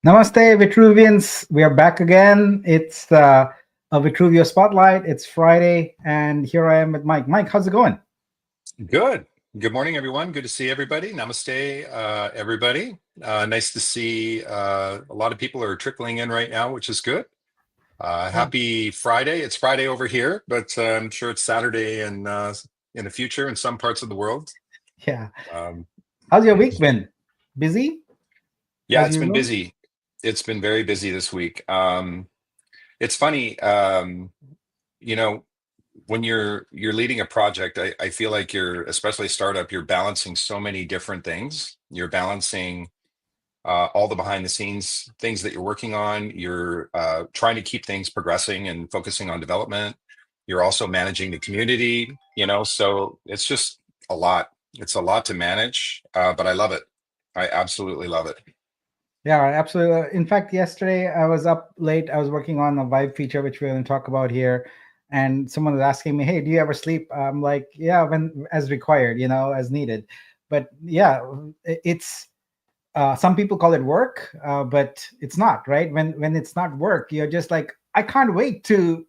Namaste, Vitruvians. We are back again. It's a Vitruveo Spotlight. It's Friday, and here I am with Mike. Mike, how's it going? Good. Good morning, everyone. Good to see everybody. Namaste, everybody. Nice to see a lot of people are trickling in right now, which is good. Yeah. Happy Friday. It's Friday over here, but I'm sure it's Saturday in the future in some parts of the world. Yeah. Um, How's your week been? Busy yeah, as it's been usual? busy. It's been very busy this week. It's funny, you know, when you're leading a project, I feel like you're, especially startup, you're balancing so many different things. You're balancing all the behind the scenes things that you're working on. You're trying to keep things progressing and focusing on development. You're also managing the community, so it's just a lot. It's a lot to manage, but I love it. I absolutely love it. Yeah, absolutely. In fact, yesterday I was up late. I was working on a vibe feature, which we're going to talk about here. And someone was asking me, "Hey, do you ever sleep?" I'm like, "Yeah, when as required, as needed." But yeah, it's some people call it work, but it's not, right? When it's not work, you're just like, I can't wait to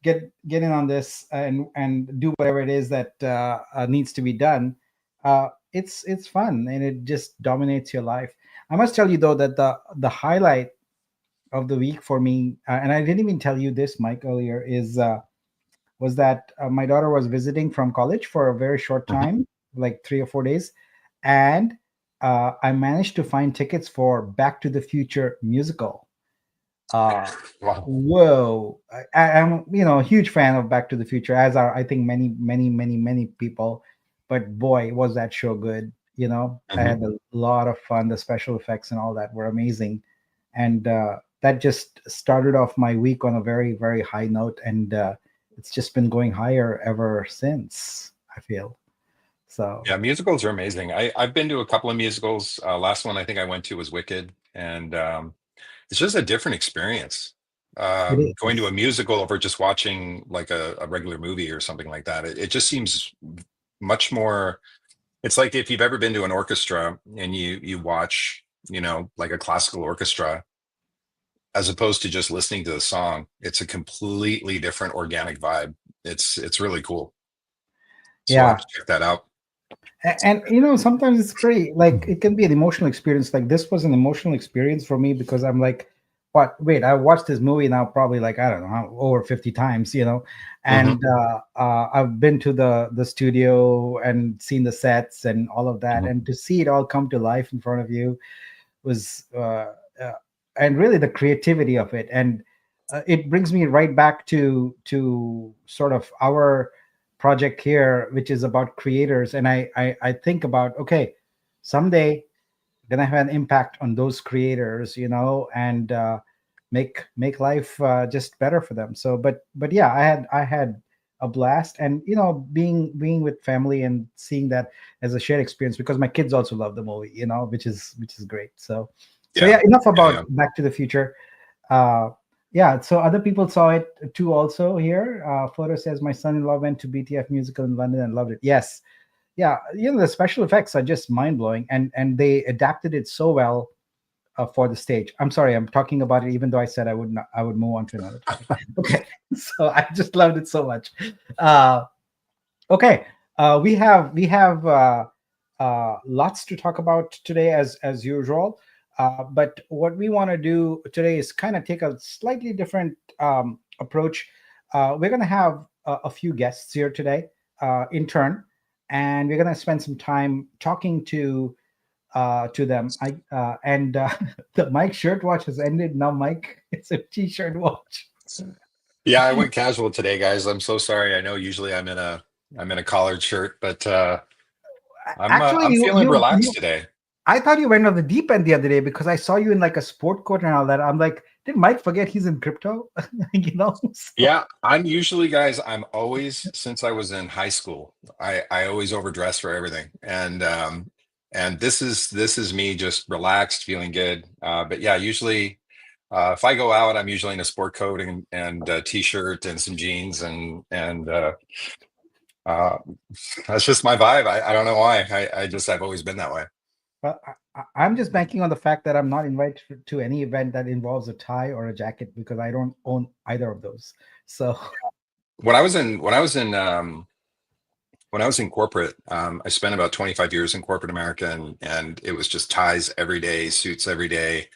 get in on this and do whatever it is that needs to be done. It's fun and it just dominates your life. I must tell you though that the highlight of the week for me, and I didn't even tell you this, Mike, earlier, is was that my daughter was visiting from college for a very short Mhm. time, like 3 or 4 days, and I managed to find tickets for Back to the Future musical. Uh, Wow. whoa! I'm a huge fan of Back to the Future, as are I think many many many many people. But boy, was that show good! I Mhm. had a lot of fun. The special effects and all that were amazing, and that just started off my week on a very very high note, and it's just been going higher ever since. I feel so. Yeah, musicals are amazing. I've been to a couple of musicals. Last one I think I went to was Wicked, and it's just a different experience. It Going to a is. musical over just watching like a regular movie or something like that. It just seems much more. It's like if you've ever been to an orchestra and you watch, like a classical orchestra, as opposed to just listening to the song. It's a completely different organic vibe. It's really cool. So we'll have Yeah. to check that out. And sometimes it's pretty, like, it can be an emotional experience. Like, this was an emotional experience for me because I'm like, what, wait, I watched this movie now probably, like, I don't know, over 50 times, Hmm. and I've been to the studio and seen the sets and all of that, Hmm. and to see it all come to life in front of you was uh, and really the creativity of it. And it brings me right back to sort of our project here, which is about creators. And I think about, okay, someday gonna have an impact on those creators, and make life just better for them. So but yeah, I had a blast. And being with family and seeing that as a shared experience, because my kids also love the movie, which is great. So Yeah. yeah, enough Yeah. about Yeah. Back to the Future. uh yeah, so other people saw it too also here. Photo says my son-in-law went to BTF musical in London and loved it. Yes. Yeah, the special effects are just mind-blowing, and they adapted it so well for the stage. I'm sorry, I'm talking about it even though I said I would move on to another topic. Okay. So I just loved it so much. uh okay. We have lots to talk about today, as usual. But what we want to do today is kind of take a slightly different approach. We're going to have a few guests here today, in turn, and we're going to spend some time talking to them. I and The Mike shirt watch has ended now. Mike, it's a t-shirt watch. Yeah, I went casual today, guys. I'm so sorry. I know usually I'm in a collared shirt, but Actually, I'm you feeling you relaxed you today. I thought you went on the deep end the other day because I saw you in like a sport coat and all that. I'm like, did Mike forget he's in crypto? So Yeah, I'm usually, guys, I'm always, since I was in high school, I always overdress for everything. And this is me just relaxed, feeling good. But yeah, usually if I go out, I'm usually in a sport coat and a t-shirt and some jeans and uh that's just my vibe. I don't know why. I've always been that way. But I'm just banking on the fact that I'm not invited to any event that involves a tie or a jacket because I don't own either of those. So When I was in corporate, I spent about 25 years in corporate America, and it was just ties every day, suits every day,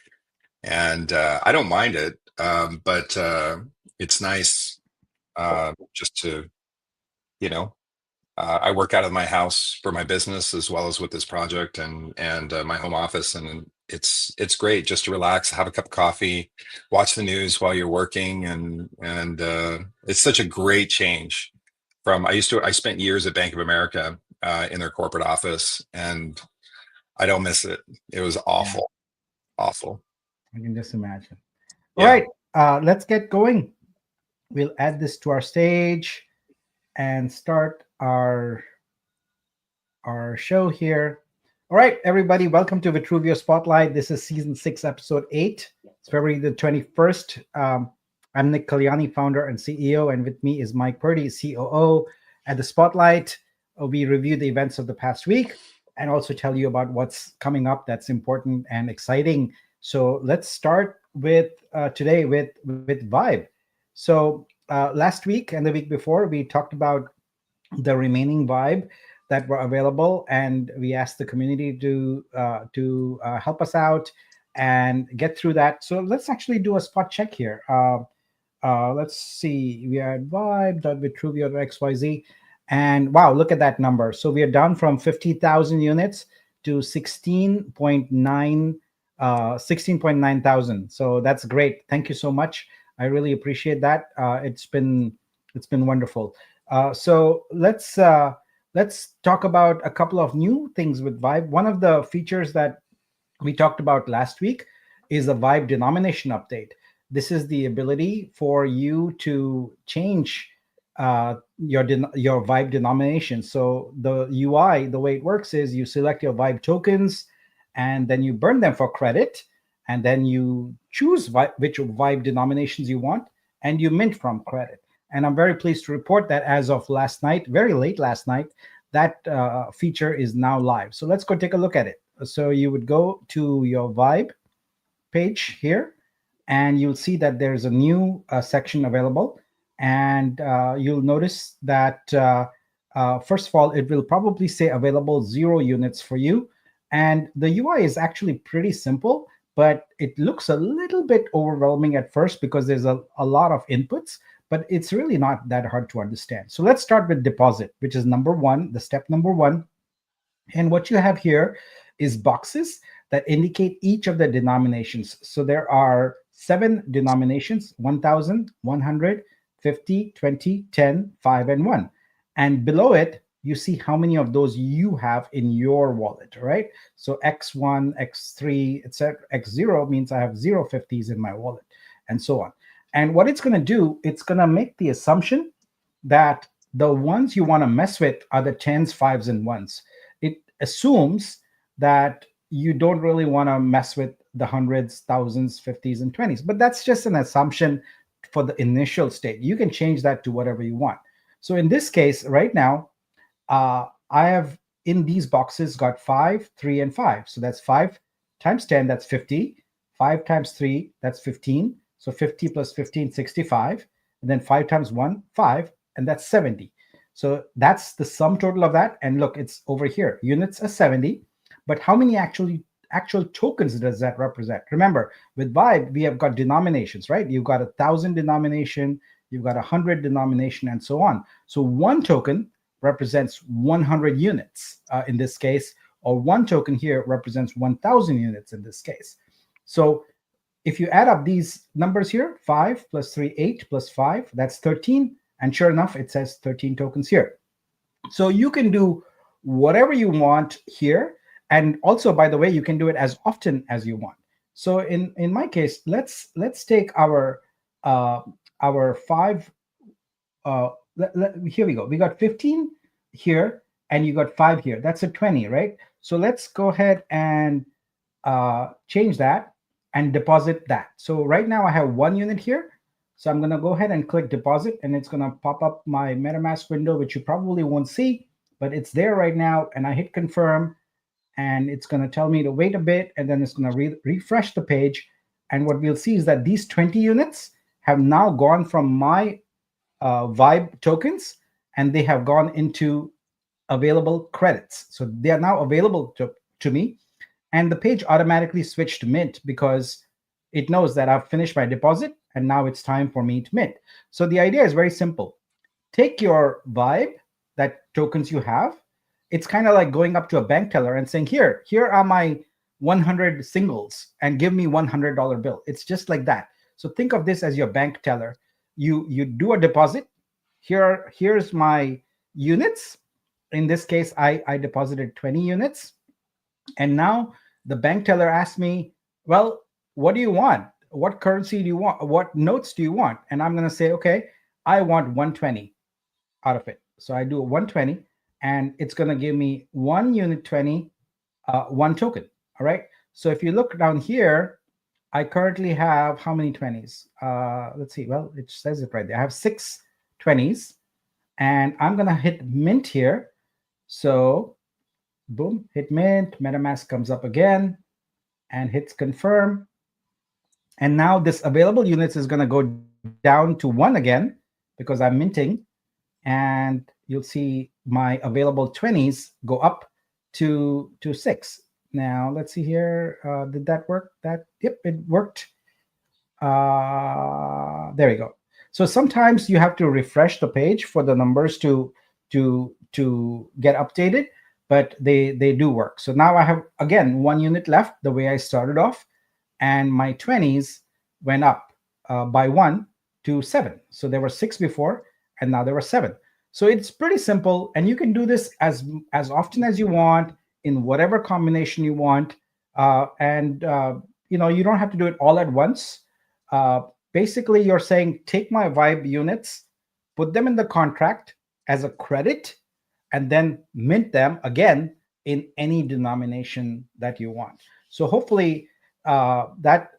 and I don't mind it, but it's nice just to, you know, I work out of my house for my business as well as with this project and my home office, and it's great just to relax, have a cup of coffee, watch the news while you're working, and it's such a great change from I spent years at Bank of America in their corporate office, and I don't miss it. It was yeah, awful, awful. I can just imagine. All Yeah. right, let's get going. We'll add this to our stage and start our show here. All right, everybody, welcome to Vitruveo Spotlight. This is season 6, episode 8. It's February the 21st. I'm Nick Kalyani, founder and CEO, and with me is Mike Purdy, COO. At the Spotlight, we review the events of the past week and also tell you about what's coming up that's important and exciting. So let's start with today with Vibe. So last week and the week before, we talked about the remaining Vibe that were available, and we asked the community to help us out and get through that. So let's actually do a spot check here. Let's see. We are at vibe.vitruvio.xyz, and wow, look at that number. So we are down from 50,000 units to 16.9 thousand. So that's great. Thank you so much. I really appreciate that. It's been wonderful. So let's talk about a couple of new things with Vibe. One of the features that we talked about last week is a Vibe denomination update. This is the ability for you to change your Vibe denomination. So the UI, the way it works is you select your Vibe tokens, and then you burn them for credit, and then you choose which Vibe denominations you want, and you mint from credit. And I'm very pleased to report that as of last night, very late last night, that feature is now live. So let's go take a look at it. So you would go to your Vibe page here, and you'll see that there's a new section available. And you'll notice that, first of all, it will probably say available 0 units for you. And the UI is actually pretty simple, but it looks a little bit overwhelming at first because there's a lot of inputs, but it's really not that hard to understand. So let's start with deposit, which is number one, the step number one. And what you have here is boxes that indicate each of the denominations. So there are 7 denominations: 1,000, 100, 50, 20, 10, 5, and 1. And below it, you see how many of those you have in your wallet, right? So X1, X3, etc. X0 means I have 0 50s in my wallet, and so on. And what it's going to do, it's going to make the assumption that the ones you want to mess with are the tens, fives, and ones. It assumes that you don't really want to mess with the hundreds, thousands, 50s, and 20s. But that's just an assumption for the initial state. You can change that to whatever you want. So in this case, right now, I have in these boxes got 5, 3, and 5. So that's 5 times 10, that's 50. 5 times 3, that's 15. So 50 plus 15, 65. And then 5 times 1, 5, and that's 70. So that's the sum total of that. And look, it's over here. Units are 70, but how many actual tokens does that represent? Remember, with Vibe, we have got denominations, right? You've got 1,000 denomination, you've got 100 denomination, and so on. So one token represents 100 units in this case, or one token here represents 1,000 units in this case. So if you add up these numbers here, 5 plus 3, 8 plus 5, that's 13. And sure enough, it says 13 tokens here. So you can do whatever you want here. And also, by the way, you can do it as often as you want. So in my case, let's take our 5. Here we go. We got 15 here, and you got 5 here. That's a 20, right? So let's go ahead and change that and deposit that. So right now I have 1 unit here. So I'm going to go ahead and click deposit, and it's going to pop up my MetaMask window, which you probably won't see, but it's there right now. And I hit confirm, and it's going to tell me to wait a bit, and then it's going to refresh the page. And what we'll see is that these 20 units have now gone from my Vibe tokens, and they have gone into available credits. So they are now available to me, and the page automatically switched to mint because it knows that I've finished my deposit and now it's time for me to mint. So the idea is very simple. Take your Vibe, that tokens you have. It's kind of like going up to a bank teller and saying, here are my 100 singles and give me $100 bill. It's just like that. So think of this as your bank teller. You do a deposit. Here's my units. In this case, I deposited 20 units. And now the bank teller asked me, well, what do you want? What currency do you want? What notes do you want? And I'm going to say, okay, I want 120 out of it. So I do a 120, and it's going to give me 1 unit 20, one token. All right. So if you look down here, I currently have how many 20s? Let's see. Well, it says it right there. I have 6 20s, and I'm going to hit mint here. So boom, hit mint. MetaMask comes up again and hits confirm. And now this available units is going to go down to 1 again because I'm minting. And you'll see my available 20s go up to 6. Now let's see here. Did that work? Yep, it worked. There we go. So sometimes you have to refresh the page for the numbers to get updated, but they do work. So now I have again 1 unit left the way I started off, and my 20s went up by 1 to 7. So there were 6 before, and now there were 7. So it's pretty simple, and you can do this as often as you want in whatever combination you want, and you don't have to do it all at once. Basically, you're saying take my Vibe units, put them in the contract as a credit, and then mint them again in any denomination that you want. So hopefully that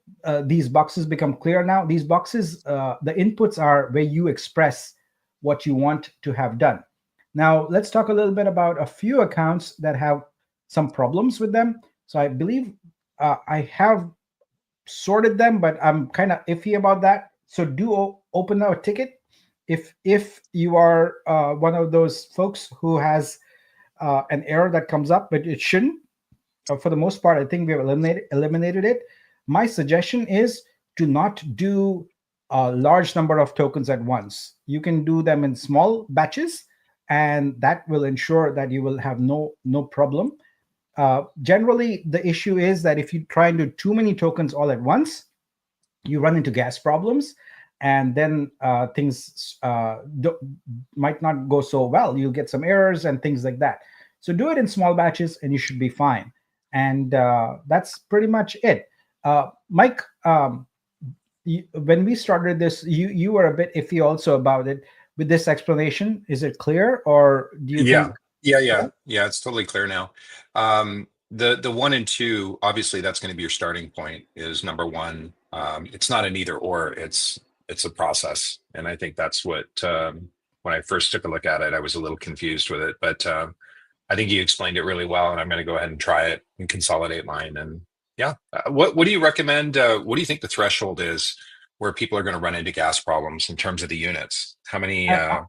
these boxes become clear now. These boxes, the inputs are where you express what you want to have done. Now, let's talk a little bit about a few accounts that have some problems with them. So I believe I have sorted them, but I'm kind of iffy about that. So do open a ticket if you are one of those folks who has an error that comes up, but it shouldn't. For the most part, I think we have eliminated it. My suggestion is to not do a large number of tokens at once. You can do them in small batches, and that will ensure that you will have no problem. Generally, the issue is that if you try and do too many tokens all at once, you run into gas problems, and then things might not go so well. You'll get some errors and things like that. So do it in small batches, and you should be fine. And that's pretty much it. Mike, when we started this, you were a bit iffy also about it. With this explanation, is it clear, or do you Yeah. think? Yeah. It's totally clear now. The 1 and 2, obviously, that's going to be your starting point. Is number 1. It's not an either or. It's a process, and I think that's what. When I first took a look at it, I was a little confused with it, but I think you explained it really well, and I'm going to go ahead and try it and consolidate mine. And yeah, what do you recommend? What do you think the threshold is where people are going to run into gas problems in terms of the units? How many? I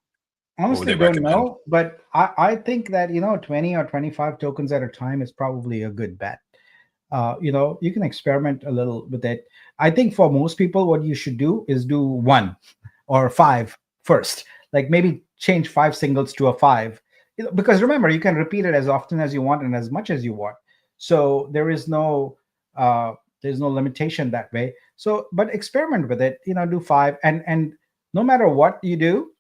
What would honestly they don't recommend? know, but I think that 20 or 25 tokens at a time is probably a good bet. You can experiment a little with it. I think for most people, what you should do is do 1 or 5 first. Like maybe change 5 singles to a 5. Because remember, you can repeat it as often as you want and as much as you want. So there's no limitation that way. So, but experiment with it. Do 5, and no matter what you do,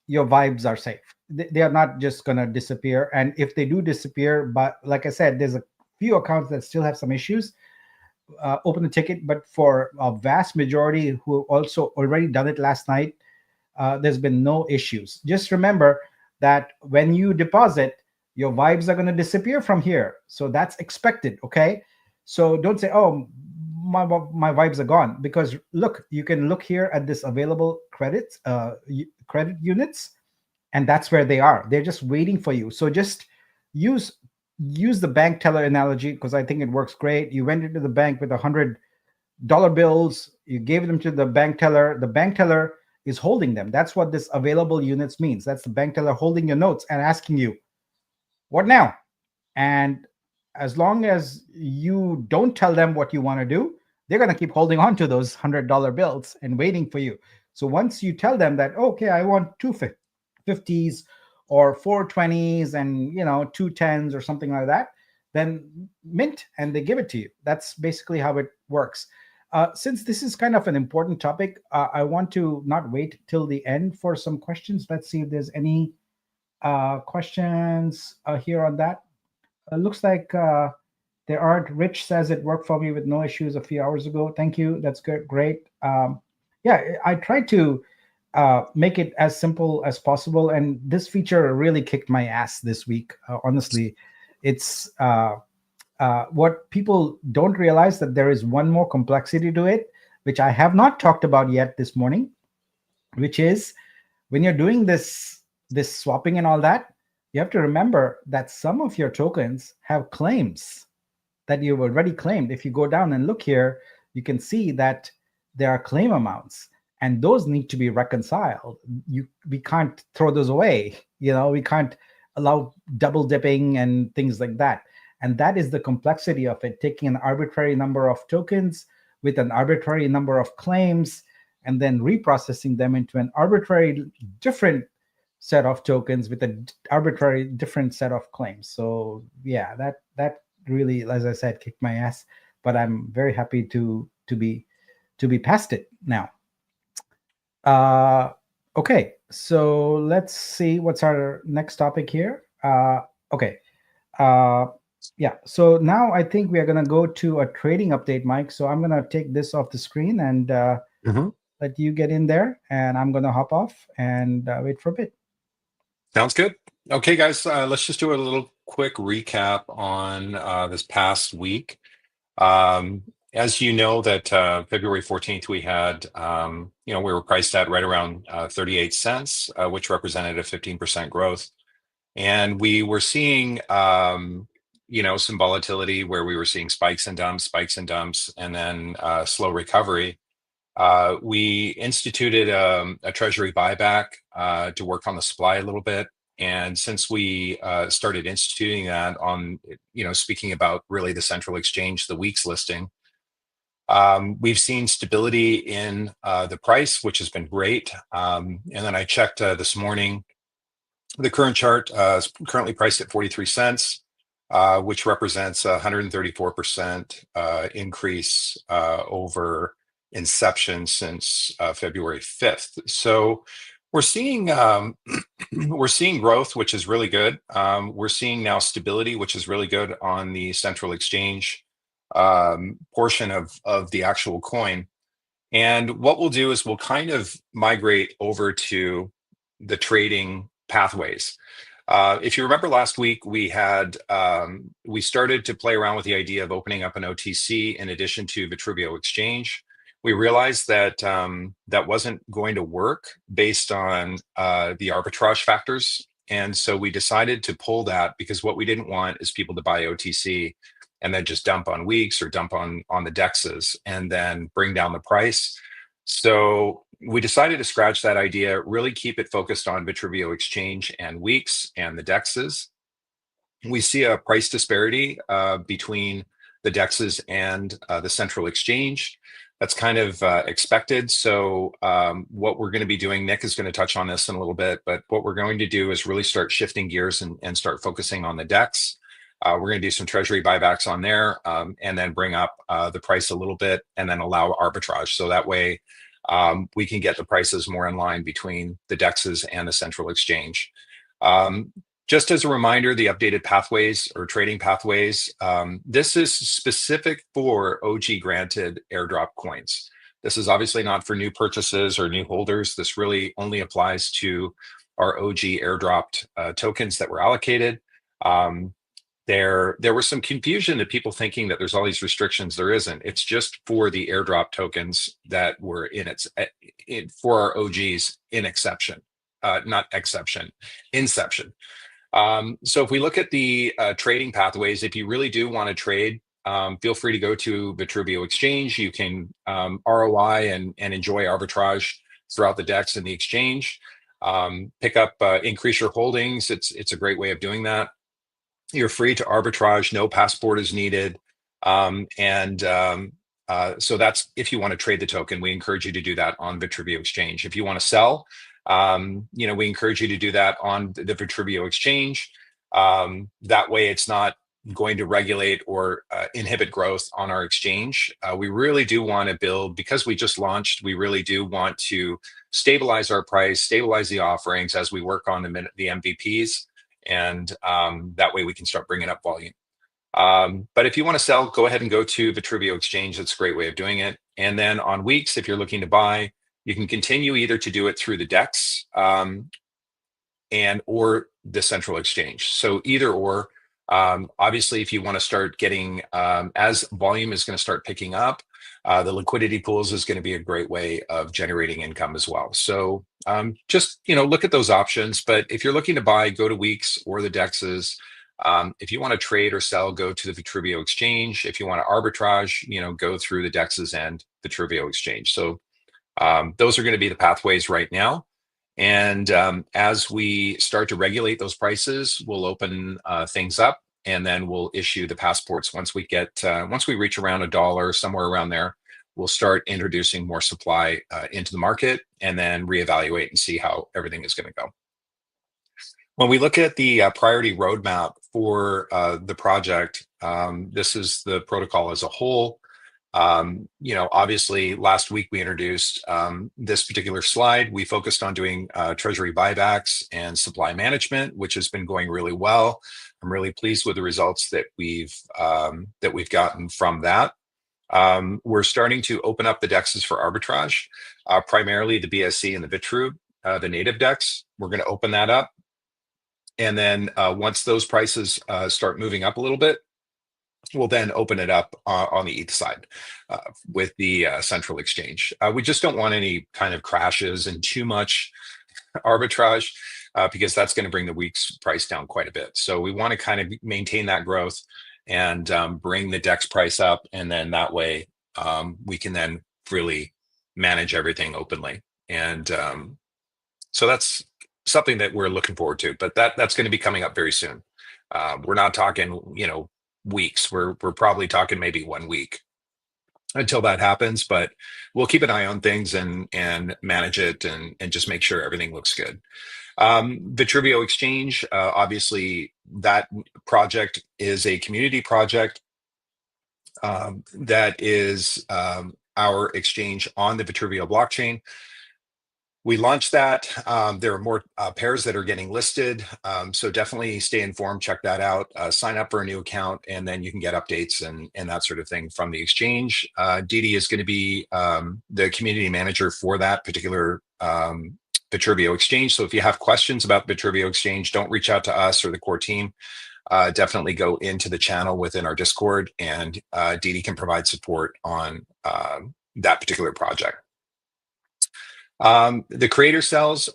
your vibes are safe. They are not just going to disappear. And if they do disappear, but like I said, there's a few accounts that still have some issues. Open the ticket, but for a vast majority who also already done it last night, there's been no issues. Just remember that when you deposit, your vibes are going to disappear from here. So that's expected. Okay. So don't say, oh, my vibes are gone, because look, you can look here at this available credits, credit units, and that's where they are. They're just waiting for you. So just use use the bank teller analogy because I think it works great. You went into the bank with $100 bills, you gave them to the bank teller. The bank teller is holding them. That's what this available units means. That's the bank teller holding your notes and asking you, what now? And as long as you don't tell them what you want to do, they're going to keep holding on to those $100 bills and waiting for you. So once you tell them that, okay, I want two 50s or 420s and, two tens or something like that, then mint and they give it to you. That's basically how it works. Since this is kind of an important topic, I want to not wait till the end for some questions. Let's see if there's any questions here on that. Looks like there aren't. Rich says it worked for me with no issues a few hours ago. Thank you. That's good. Great. Yeah, I tried to make it as simple as possible, and this feature really kicked my ass this week. Honestly, it's what people don't realize, that there is one more complexity to it, which I have not talked about yet this morning, which is when you're doing this swapping and all that, you have to remember that some of your tokens have claims that you've already claimed. If you go down and look here, you can see that there are claim amounts, and those need to be reconciled. We can't throw those away. We can't allow double dipping and things like that. And that is the complexity of it, taking an arbitrary number of tokens with an arbitrary number of claims and then reprocessing them into an arbitrary different set of tokens with an arbitrary different set of claims. So yeah, that really, as I said, kicked my ass, but I'm very happy to be past it now. Okay, so let's see what's our next topic here. Okay. Uh, yeah, so now I think we are going to go to a trading update, Mike. So I'm going to take this off the screen and let you get in there, and I'm going to hop off and wait for a bit. Sounds good. Okay, guys, let's just do a little quick recap on this past week. As you know, that February 14th, we had, we were priced at right around 38 cents, which represented a 15% growth. And we were seeing, some volatility where we were seeing spikes and dumps, and then slow recovery. We instituted a treasury buyback to work on the supply a little bit. And since we started instituting that on, speaking about really the central exchange, the week's listing, we've seen stability in the price, which has been great. And then I checked this morning, the current chart is currently priced at 43 cents, which represents a 134% increase over inception since February 5th. So we're seeing we're seeing growth, which is really good. We're seeing now stability, which is really good on the central exchange portion of the actual coin. And what we'll do is we'll kind of migrate over to the trading pathways. If you remember last week, we started to play around with the idea of opening up an OTC in addition to Vitruveo Exchange. We realized that that wasn't going to work based on the arbitrage factors. And so we decided to pull that, because what we didn't want is people to buy OTC and then just dump on weeks or dump on the DEXs and then bring down the price. So we decided to scratch that idea, really keep it focused on Vitruveo Exchange and weeks and the DEXs. We see a price disparity between the DEXs and the central exchange. That's kind of expected. So what we're going to be doing, Nick is going to touch on this in a little bit, but what we're going to do is really start shifting gears and start focusing on the DEX. We're going to do some treasury buybacks on there, and then bring up the price a little bit and then allow arbitrage. So that way we can get the prices more in line between the DEXs and the central exchange. Just as a reminder, the updated pathways or trading pathways, this is specific for OG granted airdrop coins. This is obviously not for new purchases or new holders. This really only applies to our OG airdropped tokens that were allocated. There was some confusion to people thinking that there's all these restrictions. There isn't. It's just for the airdrop tokens that were for our OGs in exception, not exception, inception. So if we look at the trading pathways, if you really do want to trade, feel free to go to Vitruveo Exchange. You can ROI and enjoy arbitrage throughout the DEX and the exchange. Pick up, increase your holdings. It's a great way of doing that. You're free to arbitrage. No passport is needed. So that's if you want to trade the token. We encourage you to do that on Vitruveo Exchange. If you want to sell, we encourage you to do that on the Vitruveo Exchange. That way, it's not going to regulate or inhibit growth on our exchange. We really do want to build, because we just launched, we really do want to stabilize our price, stabilize the offerings as we work on the MVPs. And that way we can start bringing up volume. But if you want to sell, go ahead and go to Vitruveo Exchange. That's a great way of doing it. And then on weeks, if you're looking to buy, you can continue either to do it through the DEX and or the central exchange. So either or. Obviously, if you want to start getting, as volume is going to start picking up, the liquidity pools is going to be a great way of generating income as well. So just, look at those options. But if you're looking to buy, go to weeks or the DEXs. If you want to trade or sell, go to the Vitruveo Exchange. If you want to arbitrage, go through the DEXs and Vitruveo Exchange. So those are going to be the pathways right now. And as we start to regulate those prices, we'll open things up, and then we'll issue the passports. Once we reach around $1, somewhere around there, we'll start introducing more supply into the market, and then reevaluate and see how everything is going to go. When we look at the priority roadmap for the project, this is the protocol as a whole. Obviously, last week we introduced this particular slide. We focused on doing treasury buybacks and supply management, which has been going really well. I'm really pleased with the results that we've gotten from that. We're starting to open up the DEXs for arbitrage, primarily the BSC and the Vitru, the native DEX. We're going to open that up. And then once those prices start moving up a little bit, we'll then open it up on the ETH side with the central exchange. We just don't want any kind of crashes and too much arbitrage because that's going to bring the week's price down quite a bit. So we want to kind of maintain that growth and bring the DEX price up. And then that way we can then really manage everything openly. And so that's something that we're looking forward to, but that's going to be coming up very soon. We're not talking, weeks. We're probably talking maybe 1 week until that happens, but we'll keep an eye on things and manage it and just make sure everything looks good. Vitruveo Exchange, obviously that project is a community project that is our exchange on the Vitruveo blockchain. We launched that. There are more pairs that are getting listed. So definitely stay informed, check that out, sign up for a new account, and then you can get updates and that sort of thing from the exchange. Didi is going to be the community manager for that particular Vitruveo Exchange. So if you have questions about Vitruveo Exchange, don't reach out to us or the core team. Definitely go into the channel within our Discord, and Didi can provide support on that particular project. The creator cells,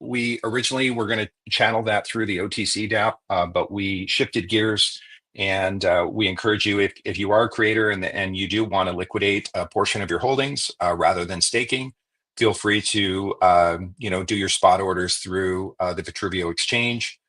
we originally were going to channel that through the OTC DApp, but we shifted gears, and we encourage you, if you are a creator and you do want to liquidate a portion of your holdings rather than staking, feel free to do your spot orders through the Vitruveo Exchange.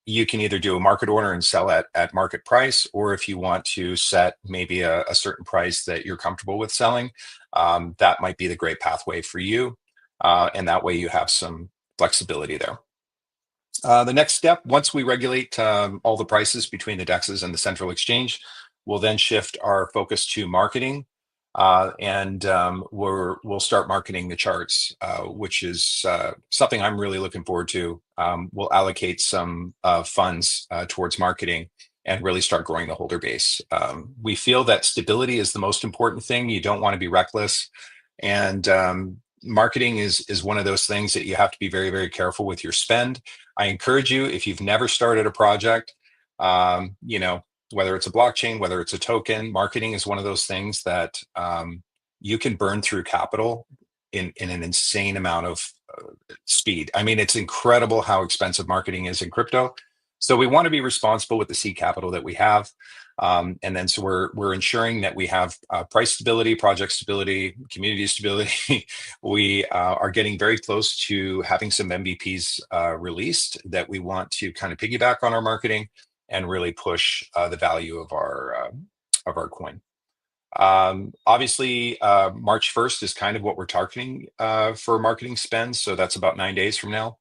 You can either do a market order and sell at market price, or if you want to set maybe a certain price that you're comfortable with selling, that might be the great pathway for you. And that way you have some flexibility there. The next step, once we regulate all the prices between the DEXs and the central exchange, we'll then shift our focus to marketing. And we'll start marketing the charts, which is something I'm really looking forward to. We'll allocate some funds towards marketing and really start growing the holder base. We feel that stability is the most important thing. You don't want to be reckless. And marketing is one of those things that you have to be very, very careful with your spend. I encourage you, if you've never started a project, whether it's a blockchain, whether it's a token, marketing is one of those things that you can burn through capital in an insane amount speed. I mean, it's incredible how expensive marketing is in crypto. So we want to be responsible with the seed capital that we have. And then so we're ensuring that we have price stability, project stability, community stability. We are getting very close to having some MVPs released that we want to kind of piggyback on our marketing and really push the value of our coin. Obviously, March 1st is kind of what we're targeting for marketing spend. So that's about 9 days from now.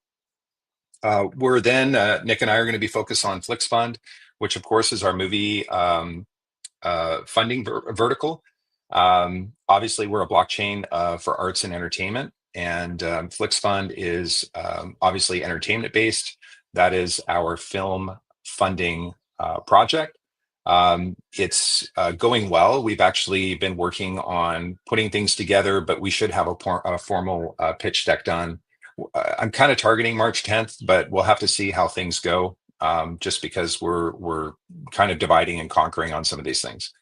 We're then, Nick and I are going to be focused on Flix Fund, which of course is our movie funding vertical. Obviously, we're a blockchain for arts and entertainment, and Flix Fund is obviously entertainment based. That is our film funding project. It's going well. We've actually been working on putting things together, but we should have a formal pitch deck done. I'm kind of targeting March 10th, but we'll have to see how things go, just because we're kind of dividing and conquering on some of these things.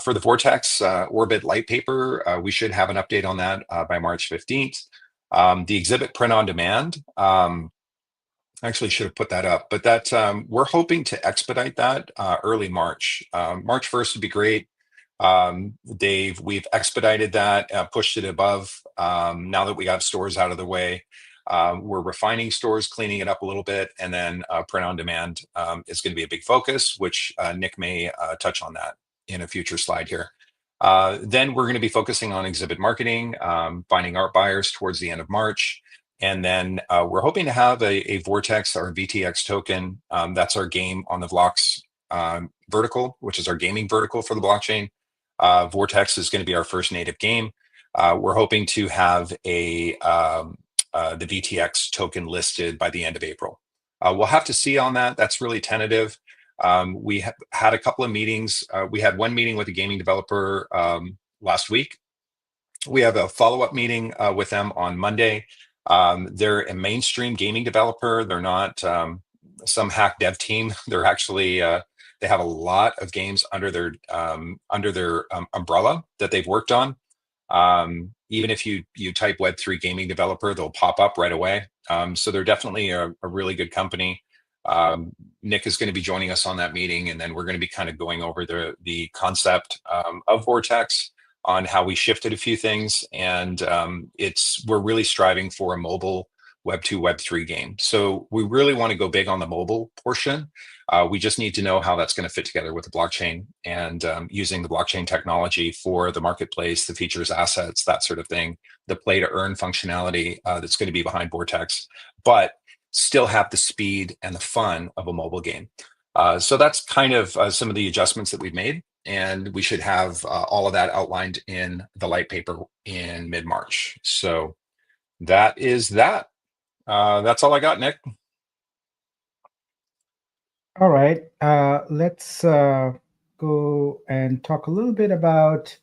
For the Vortex Orbit light paper, we should have an update on that by March 15th. The exhibit print on demand, actually should have put that up, but that we're hoping to expedite that early March. March 1st would be great. We've expedited that, pushed it above. Now that we got stores out of the way, we're refining stores, cleaning it up a little bit, and then print on demand is going to be a big focus, which Nick may touch on that in a future slide here. Then we're going to be focusing on exhibit marketing, finding art buyers towards the end of March. And then we're hoping to have a Vortex or VTX token. That's our game on the Vlox vertical, which is our gaming vertical for the blockchain. Vortex is going to be our first native game. We're hoping to have the VTX token listed by the end of April. We'll have to see on that. That's really tentative. We had a couple of meetings. We had one meeting with a gaming developer last week. We have a follow-up meeting with them on Monday. They're a mainstream gaming developer. They're not some hack dev team. They're actually they have a lot of games under their umbrella that they've worked on. Even if you type Web3 gaming developer, they'll pop up right away. So they're definitely a really good company. Nick is going to be joining us on that meeting, and then we're going to be kind of going over the concept of Vortex, on how we shifted a few things, and we're really striving for a mobile Web2, Web3 game. So we really want to go big on the mobile portion. We just need to know how that's going to fit together with the blockchain, and using the blockchain technology for the marketplace, the features, assets, that sort of thing, the play to earn functionality that's going to be behind Vortex, but still have the speed and the fun of a mobile game. So that's kind of some of the adjustments that we've made. And we should have all of that outlined in the light paper in mid-March. So that is that. That's all I got, Nick. All right. Let's go and talk a little bit about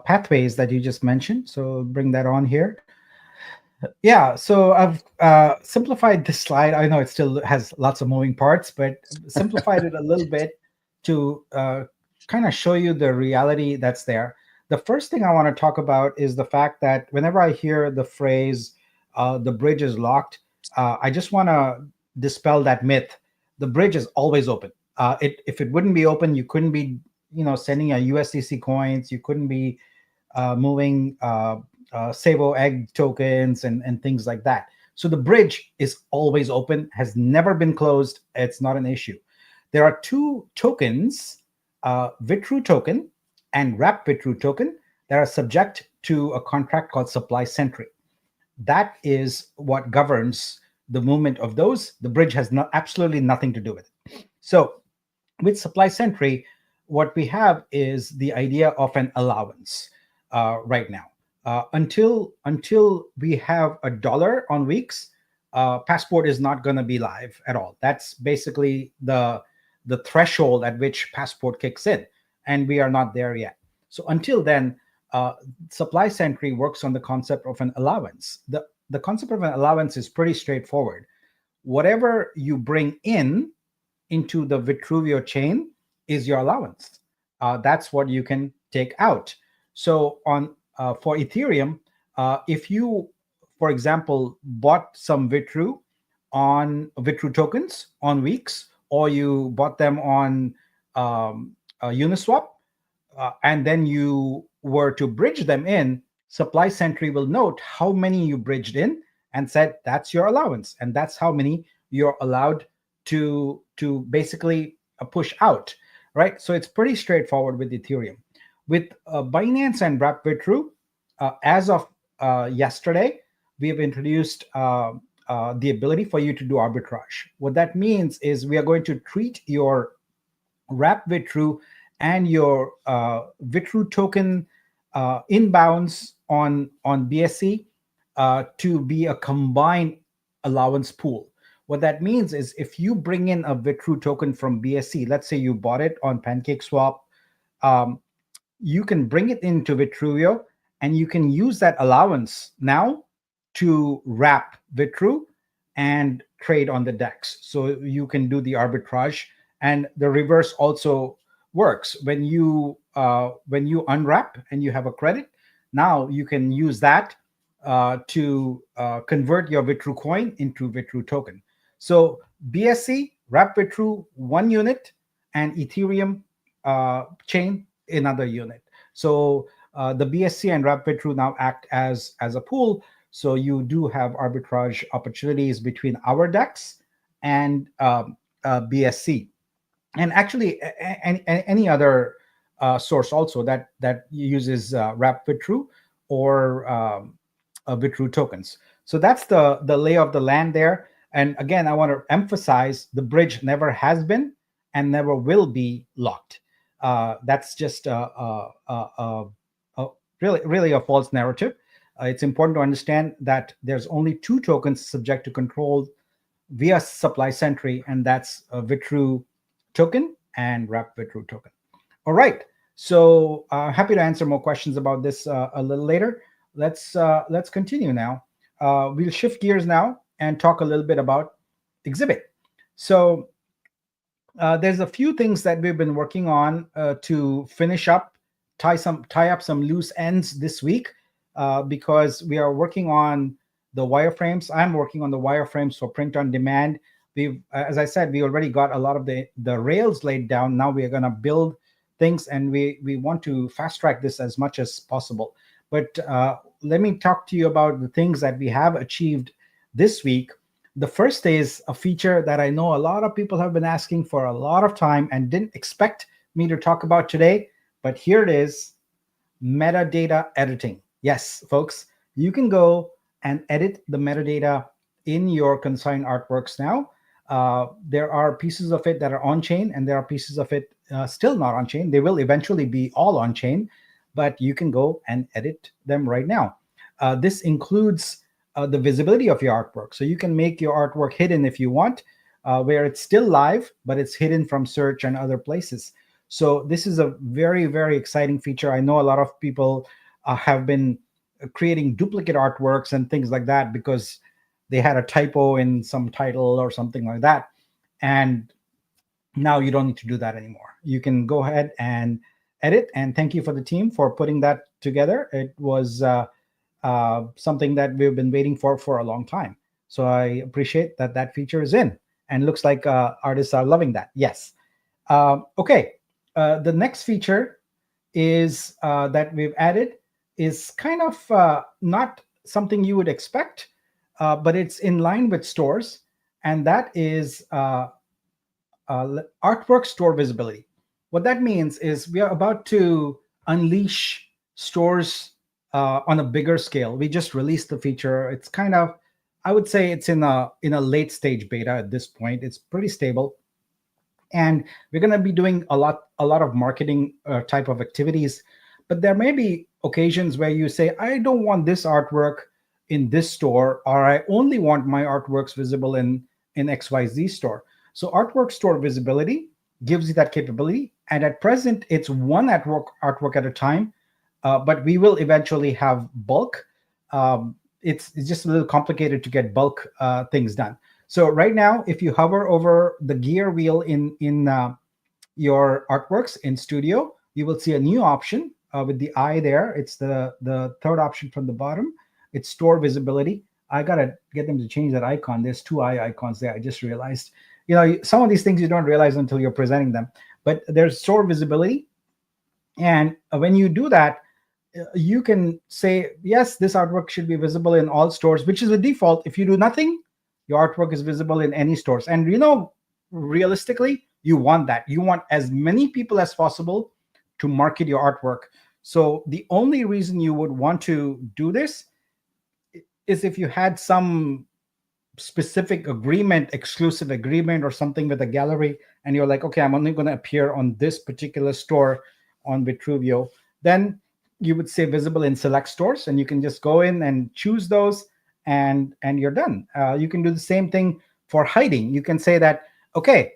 pathways that you just mentioned. So bring that on here. Yeah, so I've simplified this slide. I know it still has lots of moving parts, but simplified it a little bit to kind of show you the reality that's there. The first thing I want to talk about is the fact that whenever I hear the phrase, the bridge is locked, I just want to dispel that myth. The bridge is always open. If it wouldn't be open, you couldn't be, sending a USDC coins. You couldn't be moving Savo egg tokens and things like that. So the bridge is always open, has never been closed. It's not an issue. There are two tokens, Vitru token and Wrap Vitru token, that are subject to a contract called Supply Sentry. That is what governs the movement of those. The bridge has absolutely nothing to do with it. So with Supply Sentry, what we have is the idea of an allowance right now. Until we have $1 on weeks, Passport is not going to be live at all. That's basically the threshold at which Passport kicks in, and we are not there yet. So until then, Supply Sentry works on the concept of an allowance. The concept of an allowance is pretty straightforward. Whatever you bring into the Vitruveo chain is your allowance. That's what you can take out. So for Ethereum, if you, for example, bought some Vitru tokens on Weeks, or you bought them on Uniswap, and then you were to bridge them in, Supply Sentry will note how many you bridged in and said that's your allowance, and that's how many you're allowed to basically push out, right? So it's pretty straightforward with Ethereum. With Binance and Wrap Vitru, as of yesterday, we have introduced the ability for you to do arbitrage. What that means is we are going to treat your Wrap Vitru and your Vitru token inbounds on BSC to be a combined allowance pool. What that means is if you bring in a Vitru token from BSC, let's say you bought it on PancakeSwap, um, you can bring it into Vitruveo and you can use that allowance now to wrap Vitru and trade on the DEX. So you can do the arbitrage, and the reverse also works. When you unwrap and you have a credit, now you can use that to convert your Vitru coin into Vitru token. So BSC, wrap Vitru 1 unit, and Ethereum chain another unit. So the BSC and wrap Vitru now act as a pool. So you do have arbitrage opportunities between our DEX and BSC, and actually any other source also that uses wrap Vitru or Vitru tokens. So that's the lay of the land there. And again, I want to emphasize the bridge never has been and never will be locked. That's just really a false narrative. It's important to understand that there's only two tokens subject to control via Supply Sentry, and that's a Vitru token and Wrap Vitru token. All right. So happy to answer more questions about this a little later. Let's continue now. We'll shift gears now and talk a little bit about Exhibit. So there's a few things that we've been working on to finish up, tie up some loose ends this week, because we are working on the wireframes. I'm working on the wireframes for print on demand. We've, as I said, we already got a lot of the rails laid down. Now we are going to build things, and we want to fast track this as much as possible. But let me talk to you about the things that we have achieved this week. The first is a feature that I know a lot of people have been asking for a lot of time and didn't expect me to talk about today, but here it is: metadata editing. Yes, folks, you can go and edit the metadata in your consigned artworks now. There are pieces of it that are on chain, and there are pieces of it still not on chain. They will eventually be all on chain, but you can go and edit them right now. This includes the visibility of your artwork. So you can make your artwork hidden if you want, where it's still live, but it's hidden from search and other places. So this is a very, very exciting feature. I know a lot of people have been creating duplicate artworks and things like that because they had a typo in some title or something like that. And now you don't need to do that anymore. You can go ahead and edit. And thank you for the team for putting that together. It was something that we've been waiting for a long time. So I appreciate that feature is in, and looks like artists are loving that. Yes. Okay. The next feature is that we've added is kind of not something you would expect, but it's in line with stores, and that is artwork store visibility. What that means is we are about to unleash stores on a bigger scale. We just released the feature. It's kind of, I would say it's in a late stage beta at this point. It's pretty stable, and we're going to be doing a lot of marketing type of activities. But there may be occasions where you say, I don't want this artwork in this store, or I only want my artworks visible in XYZ store. So artwork store visibility gives you that capability. And at present, it's one artwork at a time, but we will eventually have bulk. It's just a little complicated to get bulk things done. So right now, if you hover over the gear wheel in your artworks in Studio, you will see a new option with the eye there. It's the third option from the bottom. It's store visibility. I gotta get them to change that icon. There's two eye icons there. I just realized. Some of these things you don't realize until you're presenting them. But there's store visibility, and when you do that, you can say, yes, this artwork should be visible in all stores, which is the default. If you do nothing, your artwork is visible in any stores. And realistically, you want that. You want as many people as possible to market your artwork. So the only reason you would want to do this is if you had some specific agreement, exclusive agreement or something with a gallery, and you're like, okay, I'm only going to appear on this particular store on Vitruveo, then you would say visible in select stores, and you can just go in and choose those, and you're done. You can do the same thing for hiding. You can say that, okay,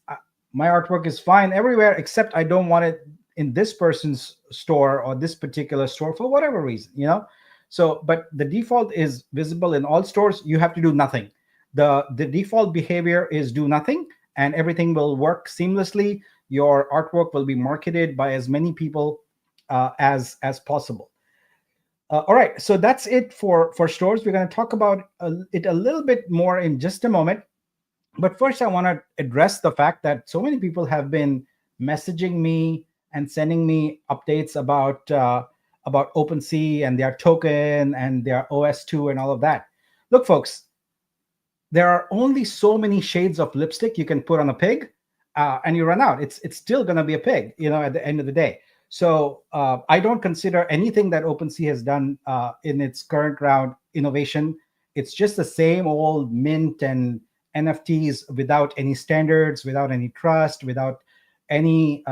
uh, my artwork is fine everywhere except I don't want it in this person's store or this particular store for whatever reason. So, but the default is visible in all stores. You have to do nothing. The default behavior is do nothing, and everything will work seamlessly. Your artwork will be marketed by as many people as possible. All right, so that's it for stores. We're going to talk about it a little bit more in just a moment. But first, I want to address the fact that so many people have been messaging me and sending me updates about OpenSea and their token and their OS2 and all of that. Look, folks, there are only so many shades of lipstick you can put on a pig, and you run out. It's still going to be a pig, at the end of the day. So I don't consider anything that OpenSea has done in its current round innovation. It's just the same old mint and NFTs without any standards, without any trust, without any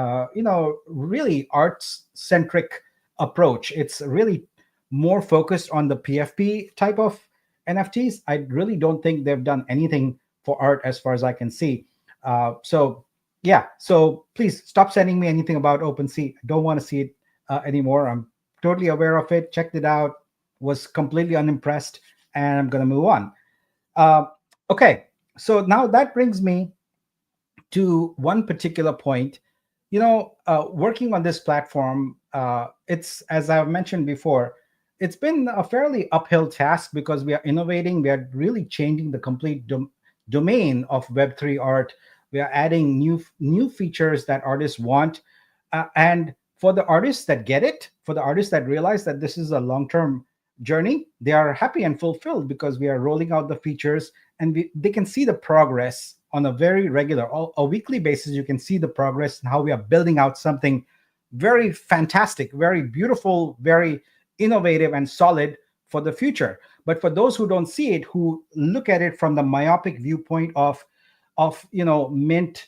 really arts centric approach. It's really more focused on the PFP type of NFTs. I really don't think they've done anything for art as far as I can see. So yeah, so please stop sending me anything about OpenSea. I don't want to see it anymore. I'm totally aware of it, checked it out, was completely unimpressed, and I'm going to move on. Uh, okay, so now that brings me to one particular point. Working on this platform, it's, as I've mentioned before, it's been a fairly uphill task because we are innovating. We are really changing the complete domain of Web3 art. We are adding new features that artists want. And for the artists that get it, for the artists that realize that this is a long-term journey, they are happy and fulfilled because we are rolling out the features, and they can see the progress on a very regular, a weekly basis. You can see the progress and how we are building out something very fantastic, very beautiful, very innovative and solid for the future. But for those who don't see it, who look at it from the myopic viewpoint of mint,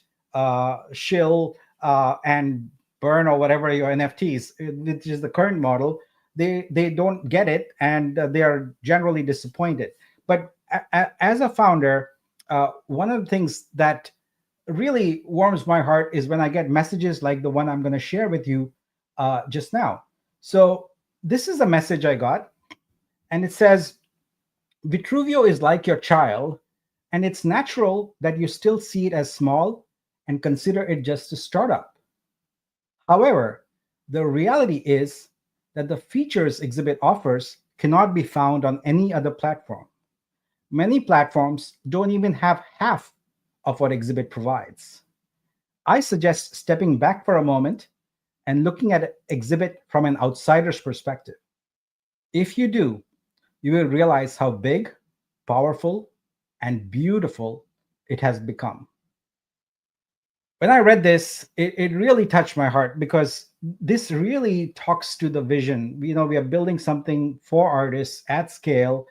shill, and burn, or whatever your NFTs, which is the current model, they don't get it, and they are generally disappointed. But as a founder, one of the things that really warms my heart is when I get messages like the one I'm going to share with you just now. So this is a message I got, and it says, Vitruveo is like your child, and it's natural that you still see it as small and consider it just a startup. However, the reality is that the features Exhibit offers cannot be found on any other platform. Many platforms don't even have half of what Exhibit provides. I suggest stepping back for a moment and looking at Exhibit from an outsider's perspective. If you do, you will realize how big, powerful, and beautiful it has become. When I read this, it really touched my heart because this really talks to the vision. We are building something for artists at scale,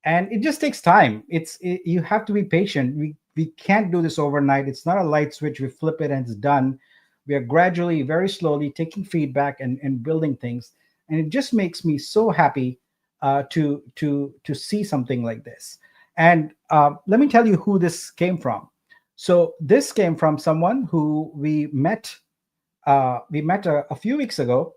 and it just takes time. You have to be patient. We can't do this overnight. It's not a light switch. We flip it and it's done. We are gradually, very slowly taking feedback and building things, and it just makes me so happy to see something like this. And let me tell you who this came from. So this came from someone who we met. We met a few weeks ago,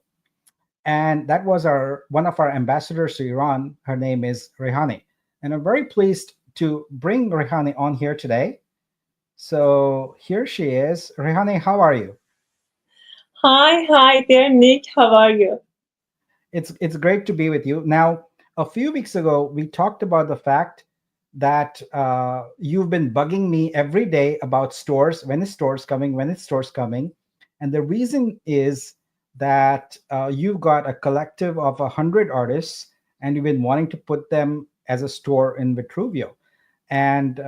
and that was one of our ambassadors to Iran. Her name is Rehani, and I'm very pleased to bring Rehani on here today. So here she is. Rehani, how are you? Hi there, Nick. How are you? It's great to be with you. Now, A few weeks ago, we talked about the fact that you've been bugging me every day about stores. When is stores coming? When is stores coming? And the reason is that you've got a collective of 100 artists, and you've been wanting to put them as a store in Vitruveo. And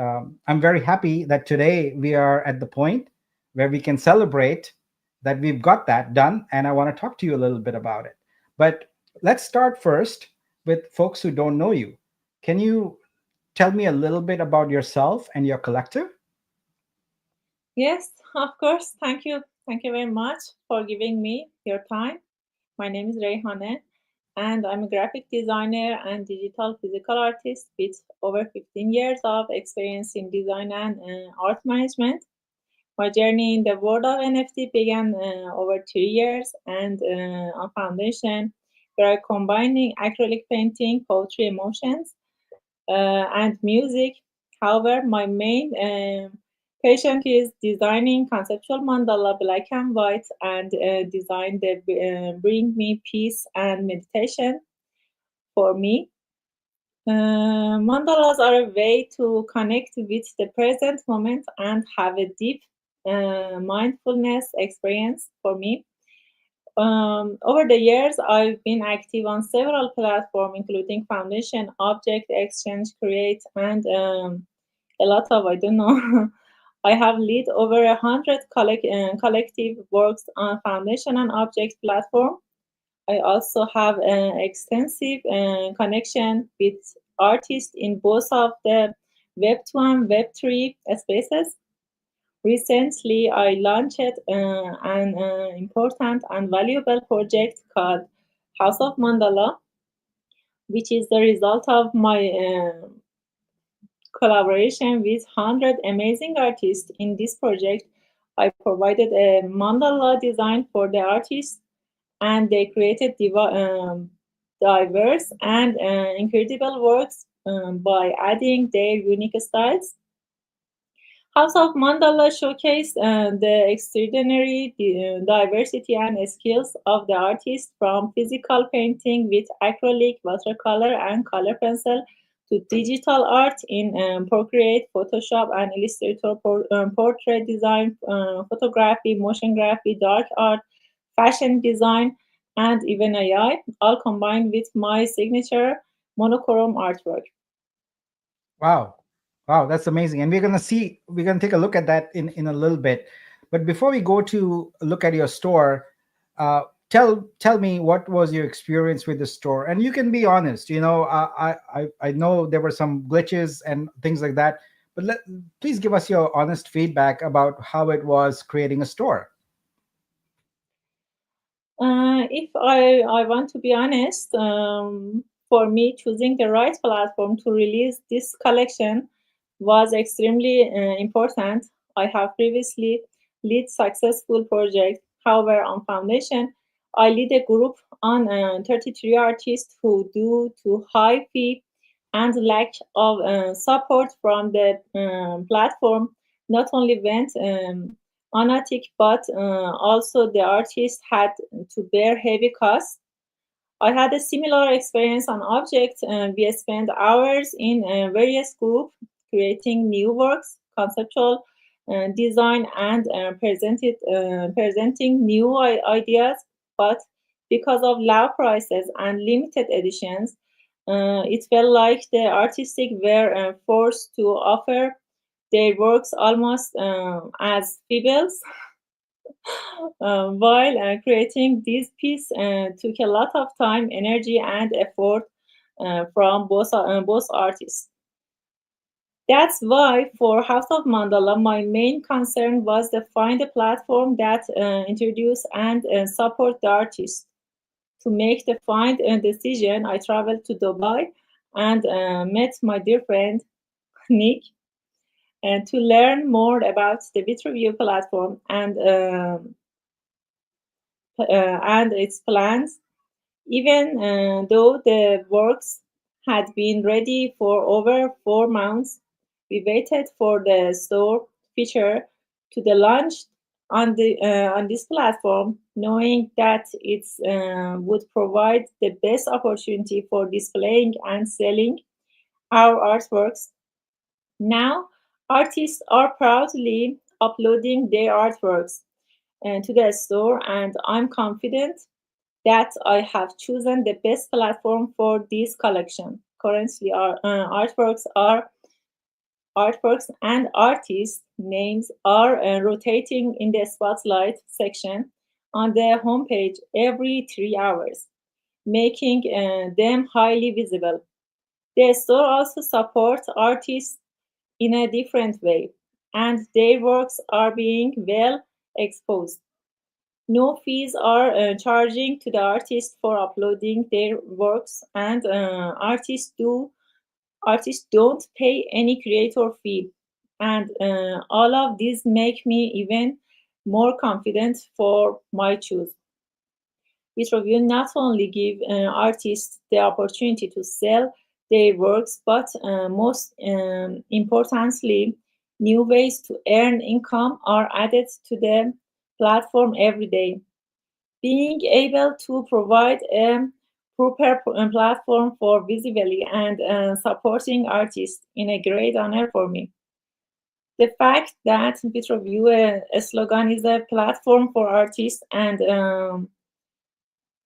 I'm very happy that today we are at the point where we can celebrate that we've got that done. And I want to talk to you a little bit about it. But let's start first with folks who don't know you. Can you tell me a little bit about yourself and your collective? Yes, of course. Thank you. Thank you very much for giving me your time. My name is Reyhane, and I'm a graphic designer and digital physical artist with over 15 years of experience in design and art management. My journey in the world of NFT began over 2 years, and on foundation, we are combining acrylic painting, poetry, emotions, and music. However, my main passion is designing conceptual mandala, black and white, and design that bring me peace and meditation for me. Mandalas are a way to connect with the present moment and have a deep mindfulness experience for me. Over the years, I've been active on several platforms, including Foundation, Object Exchange, Create, and a lot of I don't know. I have led over 100 collective works on Foundation and Object platform. I also have an extensive connection with artists in both of the Web2 and Web3 spaces. Recently, I launched an important and valuable project called House of Mandala, which is the result of my collaboration with 100 amazing artists. In this project, I provided a mandala design for the artists, and they created diverse and incredible works by adding their unique styles. House of Mandala showcased the extraordinary diversity and skills of the artist, from physical painting with acrylic, watercolor, and color pencil to digital art in Procreate, Photoshop, and Illustrator, portrait design, photography, motion graphy, dark art, fashion design, and even AI, all combined with my signature monochrome artwork. Wow. Wow, that's amazing. And we're gonna take a look at that in a little bit. But before we go to look at your store, uh, tell me what was your experience with the store. And you can be honest. I know there were some glitches and things like that, but please give us your honest feedback about how it was creating a store. If I want to be honest, for me, choosing the right platform to release this collection was extremely important. I have previously led successful projects. However, on Foundation, I lead a group on 33 artists who, due to high fee and lack of support from the platform, not only went Anatic, but also the artist had to bear heavy costs. I had a similar experience on Object. We spent hours in various groups creating new works, conceptual design, and presenting new ideas. But because of low prices and limited editions, it felt like the artistic were forced to offer their works almost as feebles. While creating this piece took a lot of time, energy, and effort from both artists. That's why for House of Mandala, my main concern was to find a platform that introduce and support the artist. To make the find decision, I traveled to Dubai and met my dear friend Nick, and to learn more about the Vitruveo platform and its plans. Even though the works had been ready for over 4 months, we waited for the store feature to the launch on this platform. knowing that it would provide the best opportunity for displaying and selling our artworks. Now, artists are proudly uploading their artworks to the store, and I'm confident that I have chosen the best platform for this collection. Currently, our artworks and artist names are rotating in the spotlight section on the homepage every 3 hours, making them highly visible. The store also supports artists in a different way, and their works are being well exposed. No fees are charging to the artist for uploading their works, and artists don't pay any creator fee. And all of these make me even more confident for my choice. Vitruveo not only give artists the opportunity to sell their works, but most importantly, new ways to earn income are added to the platform every day. Being able to provide a proper platform for visibility and supporting artists in a great honor for me. The fact that Vitruveo slogan is a platform for artists and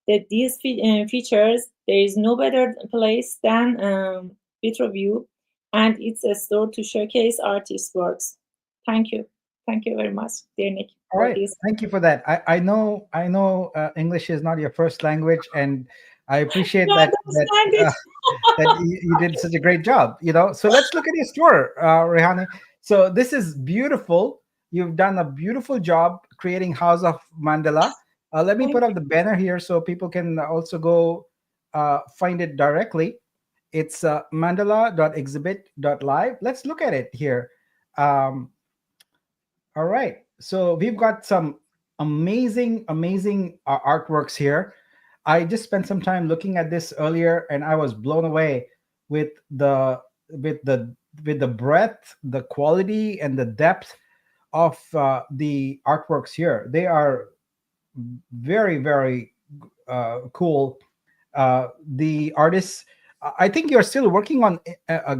that these features, there is no better place than Vitruveo, and it's a store to showcase artists' works. Thank you. Thank you very much, dear Nick, All for right, this. thank you for that. I know English is not your first language, and I appreciate You understand it? that you did such a great job. So let's look at your store, Rehani. So this is beautiful. You've done a beautiful job creating House of Mandala. Let me Thank put up the banner here so people can also go find it directly. It's mandala.exhibit.live. Let's look at it here. Um, all right. So we've got some amazing artworks here. I just spent some time looking at this earlier, and I was blown away with with the with the breadth, the quality, and the depth of the artworks here. They are very cool. The artists. I think you're still working on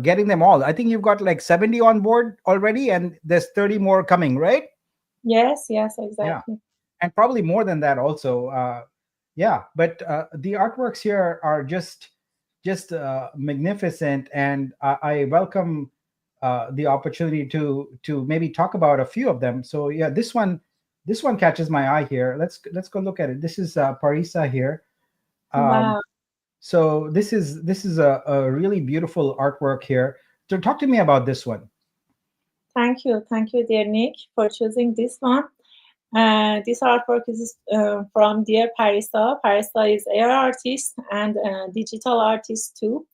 getting them all. I think you've got like 70 on board already, and there's 30 more coming, right? Yes, yes, Yeah, exactly. and probably more than that also. Yeah, but the artworks here are just magnificent, and I welcome the opportunity to maybe talk about a few of them. So yeah, this one catches my eye here. Let's go look at it. This is Parisa here. um, Wow. so this is a really beautiful artwork here. So talk to me about this one. Thank you, dear Nick, for choosing this one. This artwork is from dear Parisa. Parisa is air artist and digital artist too.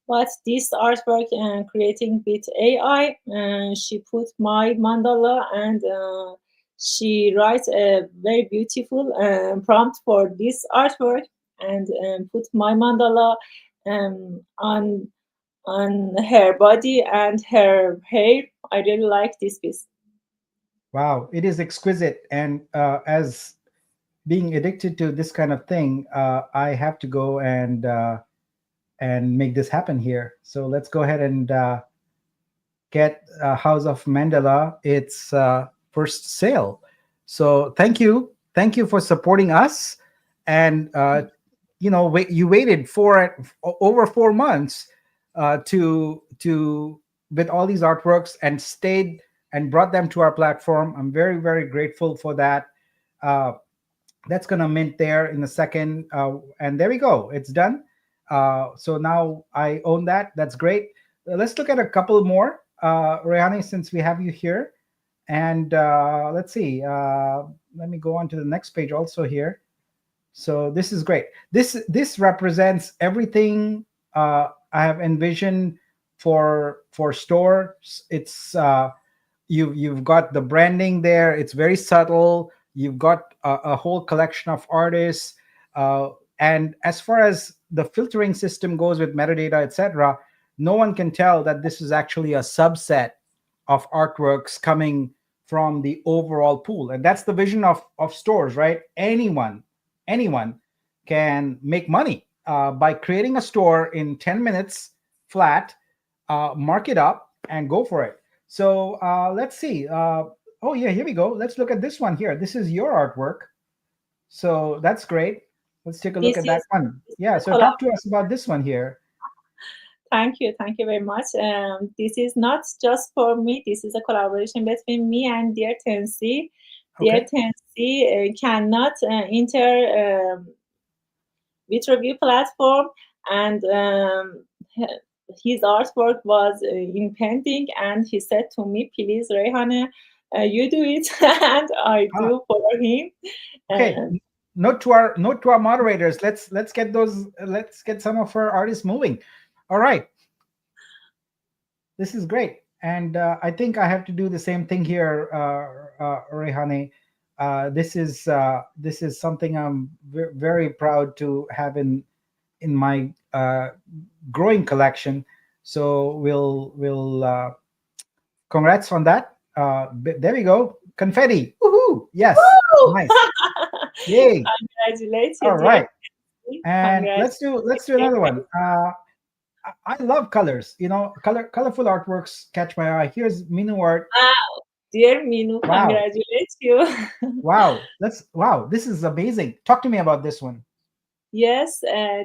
But this artwork creating with AI, she put my mandala and she writes a very beautiful prompt for this artwork and put my mandala on her body and her hair. I really like this piece. Wow, it is exquisite. And as being addicted to this kind of thing, I have to go and make this happen here. So let's go ahead and get House of Mandela its first sale. So thank you for supporting us, and you waited for over 4 months to with all these artworks and stayed and brought them to our platform. I'm very grateful for that. Uh, that's gonna mint there in a second, and there we go. It's done. So now I own that. That's great. Let's look at a couple more, Rayani, since we have you here. And let's see. Let me go on to the next page also here. So this is great. This represents everything I have envisioned for stores. It's you've got the branding there. It's very subtle. You've got a whole collection of artists, uh, and as far as the filtering system goes with metadata, etc., no one can tell that this is actually a subset of artworks coming from the overall pool. And that's the vision of stores, right? Anyone can make money by creating a store in 10 minutes flat, mark it up, and go for it. So let's see. Oh, yeah, here we go. Let's look at this one here. This is your artwork. So that's great. Let's take a look This at that is one. this is Yeah, a so collab. talk to us about this one here. Thank you very much. This is not just for me. This is a collaboration between me and Dear Tensi. Dear Okay. Tensi cannot enter Vitruveo platform, and his artwork was in pending, and he said to me, "Please, Rehane, you do it," and I Ah, do for him. okay. Uh, Note to our moderators. Let's get those. Let's get some of our artists moving. All right. This is great, and I think I have to do the same thing here, Rehane. This is something I'm very proud to have in my growing collection. So we'll congrats on that. There we go. Confetti. Woohoo! Yes. Woo! Nice. Yay. Congratulate you, All dear. right. And Congratulate let's do dear. another one. I love colors. Colorful artworks catch my eye. Here's Minu art. Wow, dear Minu, Wow. congratulate you. Wow. This is amazing. Talk to me about this one. Yes,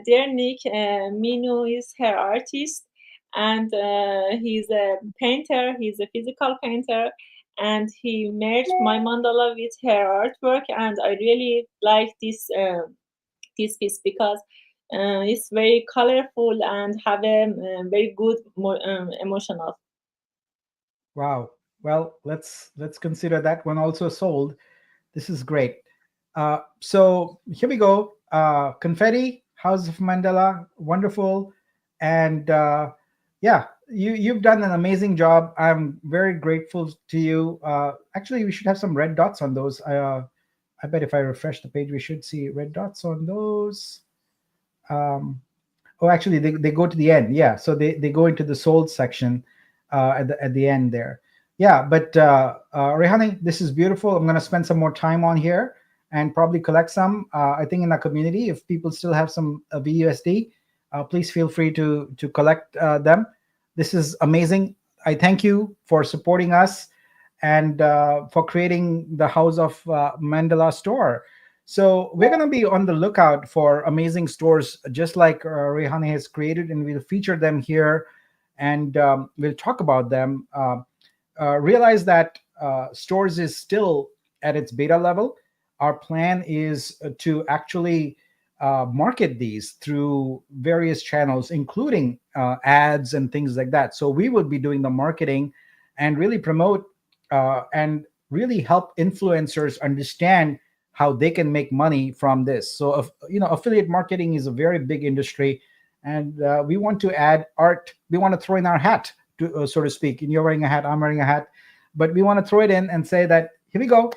dear Nick, Minu is her artist, and he's a painter. He's a physical painter, and he merged my mandala with her artwork, and I really like this piece because it's very colorful and have a very good emotional. Wow. Well, let's consider that one also sold. This is great. So here we go. Confetti, House of Mandela, wonderful, and yeah, you've done an amazing job. I'm very grateful to you. Actually, we should have some red dots on those. I bet if I refresh the page, we should see red dots on those. Um, Oh, actually, they go to the end. Yeah, so they go into the sold section at the end there. Yeah, but Rehani, this is beautiful. I'm going to spend some more time on here and probably collect some. I think in our community, if people still have some VUSD, please feel free to collect them. This is amazing. I thank you for supporting us and for creating the House of Mandela store. So we're going to be on the lookout for amazing stores, just like Rehane has created, and we'll feature them here, and we'll talk about them. Realize that stores is still at its beta level. Our plan is to actually market these through various channels, including ads and things like that. So we would be doing the marketing and really promote and really help influencers understand how they can make money from this. So, affiliate marketing is a very big industry, and we want to add art. We want to throw in our hat, so to speak. And you're wearing a hat, I'm wearing a hat, but we want to throw it in and say that here we go.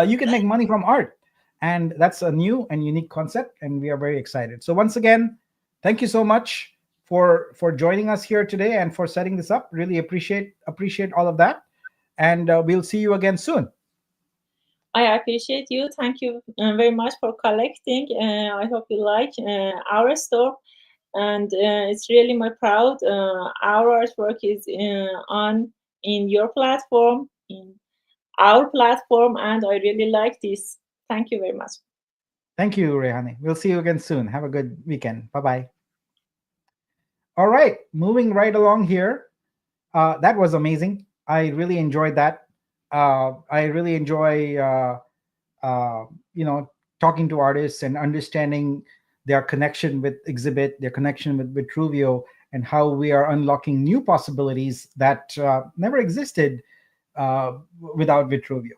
You can make money from art, and that's a new and unique concept, and we are very excited. So once again, thank you so much for joining us here today and for setting this up. Really appreciate all of that, and we'll see you again soon. I appreciate you. Thank you very much for collecting. I hope you like our store, and it's really my proud. Our artwork is on in your platform, in our platform, and I really like this. Thank you very much. Thank you, Rehani. We'll see you again soon. Have a good weekend. Bye bye. All right, moving right along here. That was amazing. I really enjoyed that. I really enjoy, uh, you know, talking to artists and understanding their connection with Exhibit, their connection with Vitruveo, and how we are unlocking new possibilities that never existed without Vitruveo.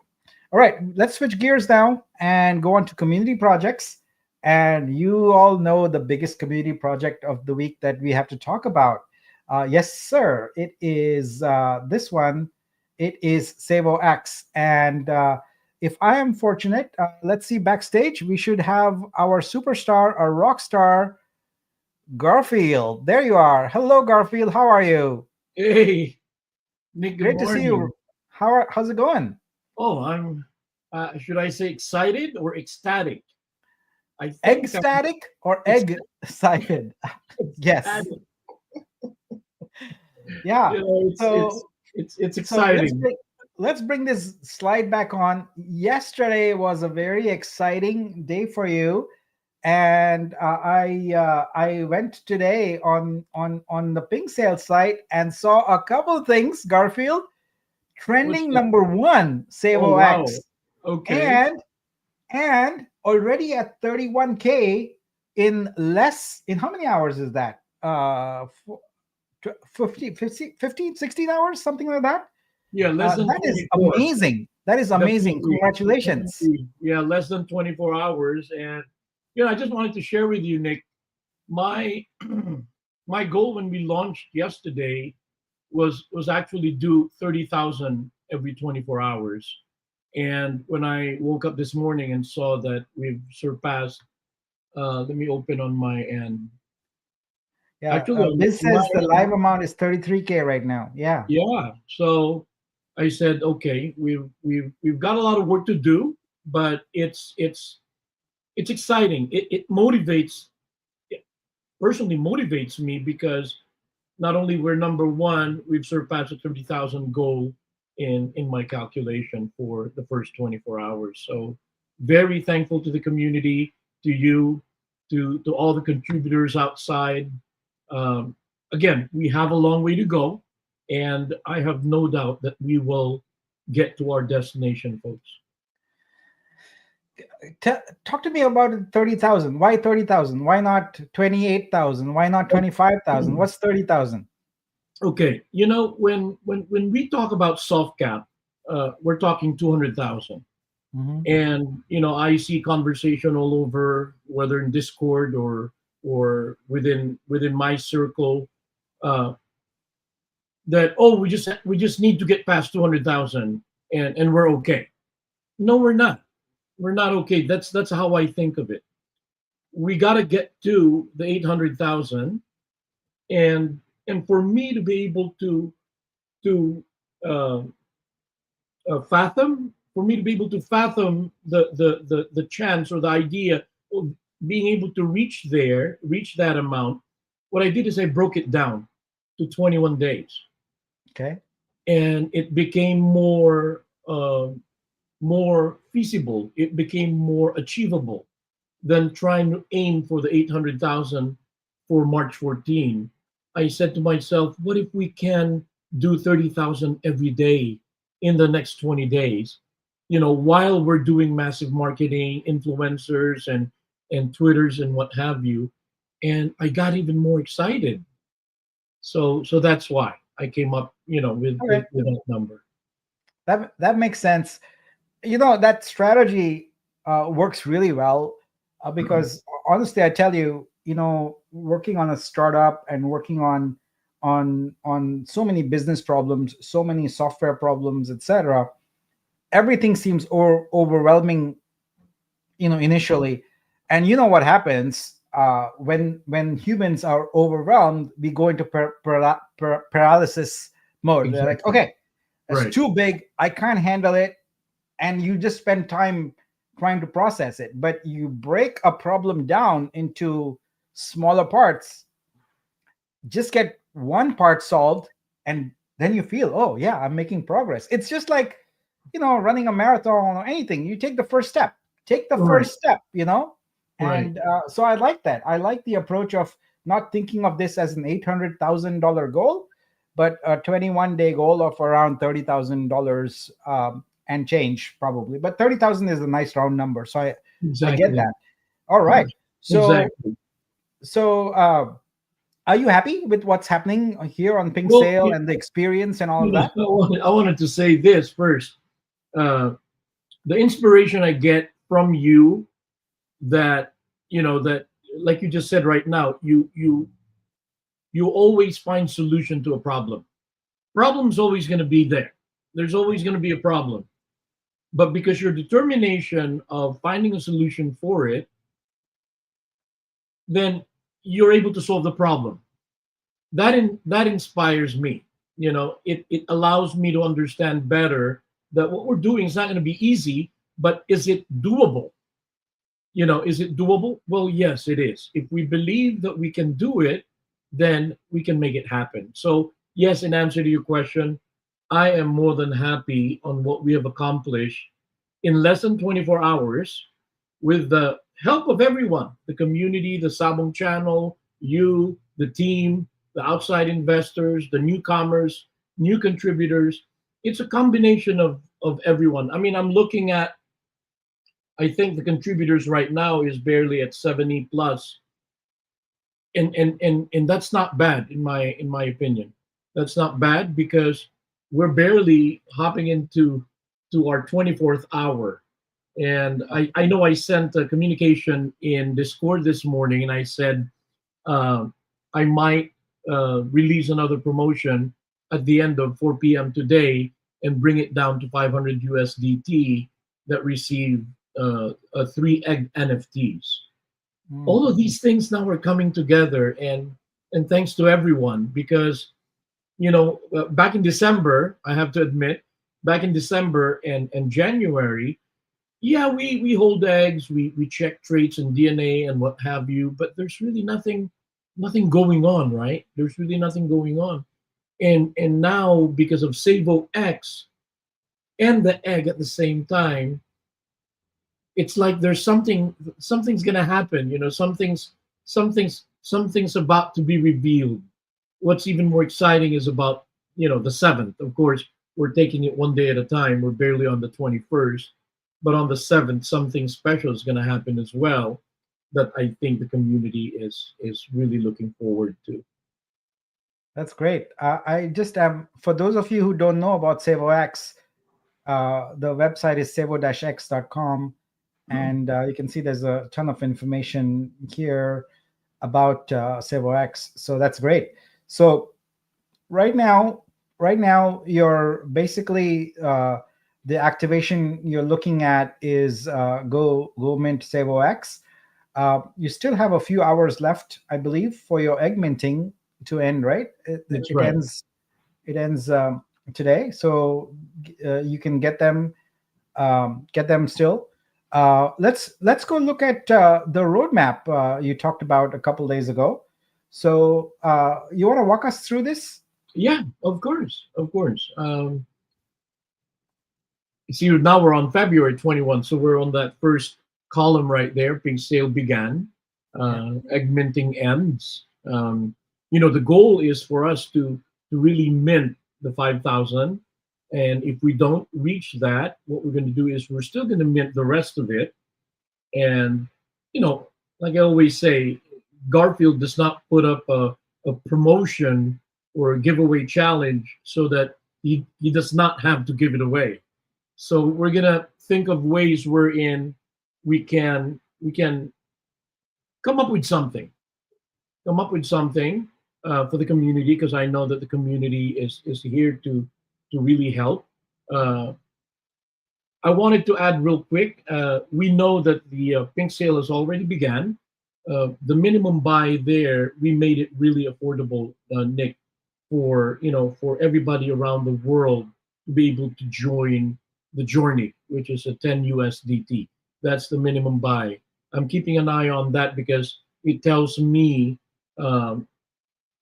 All right, let's switch gears now and go on to community projects. And you all know the biggest community project of the week that we have to talk about. Yes, sir. It is this one. It is Savo X. And if I am fortunate, let's see backstage. We should have our superstar, our rock star, Garfield. There you are. Hello, Garfield. How are you? Hey, Nick, good Great to see you. morning. How's it going? Oh, I'm, should I say excited or ecstatic? I Egg think I'm static or egg excited? Yes. ecstatic. Yeah. You know, So it's so exciting. let's bring this slide back on. Yesterday was a very exciting day for you, and I went today on the Pink Sale site and saw a couple of things. Garfield, What's trending that? number one, Oh, Savo wow. X, Okay. and already at 31K in how many hours is that? 15, 16 hours, something like that. Yeah, less than That is 24. amazing. That is amazing. Definitely. Congratulations. Definitely. Yeah, less than 24 hours. And I just wanted to share with you, Nick, my my goal when we launched yesterday was actually do 30,000 every 24 hours. And when I woke up this morning and saw that we've surpassed, let me open on my end. Yeah. Actually, This on my says the end, live amount is 33K right now. Yeah. yeah. So I said, okay, we've got a lot of work to do, but it's exciting. It motivates, it personally motivates me because not only we're number one, we've surpassed the 30,000 goal in my calculation for the first 24 hours. So very thankful to the community, to you, to all the contributors outside. Um, Again, we have a long way to go, and I have no doubt that we will get to our destination, folks. Talk to me about 30,000. Why 30,000? Why not 28,000? Why not 25,000? What's 30,000? Okay, when we talk about soft cap, we're talking 200,000. Mhm. And I see conversation all over, whether in Discord or within my circle, uh, that, oh, we just need to get past 200,000 and we're okay. No, we're not. We're not okay. That's how I think of it. We got to get to the 800,000, and for me to be able to uh, fathom, for me to be able to fathom the chance or the idea of being able to reach that amount, what I did is I broke it down to 21 days, Okay. and it became more feasible. It became more achievable than trying to aim for the 800,000 for March 14. I said to myself, what if we can do 30,000 every day in the next 20 days? While we're doing massive marketing, influencers and Twitters and what have you. And I got even more excited. So that's why I came up, with, Okay. with that number. That makes sense. That strategy works really well because honestly, I tell you, working on a startup and working on so many business problems, so many software problems, etc. Everything seems overwhelming, initially. And you know what happens when humans are overwhelmed? We go into paralysis mode. They're like, Exactly. okay, that's Right. too big, I can't handle it, and you just spend time trying to process it. But you break a problem down into smaller parts, just get one part solved, and then you feel, oh yeah, I'm making progress. It's just like, running a marathon or anything. You take the first step, Right. Right. and so I like that. I like the approach of not thinking of this as an $800,000 goal, but a 21-day goal of around $30,000 and change, probably. But 30,000 is a nice round number, so I get Exactly. that. All right. So Exactly. so are you happy with what's happening here on Pink Well, Sale and the experience and all of that? I wanted to say this first. Uh, the inspiration I get from you, that that, like you just said right now, you always find solution to a problem. Problem's always going to be there. There's always going to be a problem. But because your determination of finding a solution for it, then you're able to solve the problem. That inspires me. It allows me to understand better that what we're doing is not going to be easy, but is it doable? Is it doable? Well, yes, it is. If we believe that we can do it, then we can make it happen. So, yes, in answer to your question, I am more than happy on what we have accomplished in less than 24 hours with the help of everyone, the community, the Sabong channel, you, the team, the outside investors, the newcomers, new contributors. It's a combination of everyone. I mean, I'm looking at, I think the contributors right now is barely at 70 plus, and that's not bad in my opinion. That's not bad because we're barely hopping into our 24th hour. And I know I sent a communication in Discord this morning, and I said uh, I might release another promotion at the end of 4 p.m. today and bring it down to 500 USDT that receive three egg NFTs. All of these things now are coming together, and thanks to everyone, because back in December, I have to admit, back in December and January, yeah, we hold eggs, we check traits and DNA and what have you, but there's really nothing going on, right? There's really nothing going on. And now, because of Savo X and the egg at the same time, it's like there's something's gonna happen. Something's about to be revealed. What's even more exciting is about the 7th. Of course, we're taking it one day at a time. We're barely on the 21st, but on the 7th, something special is gonna happen as well, that I think the community is really looking forward to. That's great. I just for those of you who don't know about SavoX, the website is savo-x.com, and you can see there's a ton of information here about SavoX. So that's great. So right now, you're basically the activation you're looking at is go mint SavoX. You still have a few hours left, I believe, for your egg minting to end, right? That's It right. ends today, so you can get them still. Let's go look at the roadmap you talked about a couple days ago. So you want to walk us through this? Yeah, of course, of course. See, now we're on February 21, so we're on that first column right there. Pink sale began, egg minting ends. The goal is for us to really mint the 5,000, and if we don't reach that, what we're going to do is we're still going to mint the rest of it. And like I always say, Garfield does not put up a promotion or a giveaway challenge so that he does not have to give it away. So we're gonna think of ways wherein we can come up with something for the community, because I know that the community is here to really help. Uh, I wanted to add real quick. We know that the pink sale has already began. The minimum buy there, we made it really affordable, Nick, for everybody around the world to be able to join the journey, which is a 10 USDT. That's the minimum buy. I'm keeping an eye on that because it tells me um,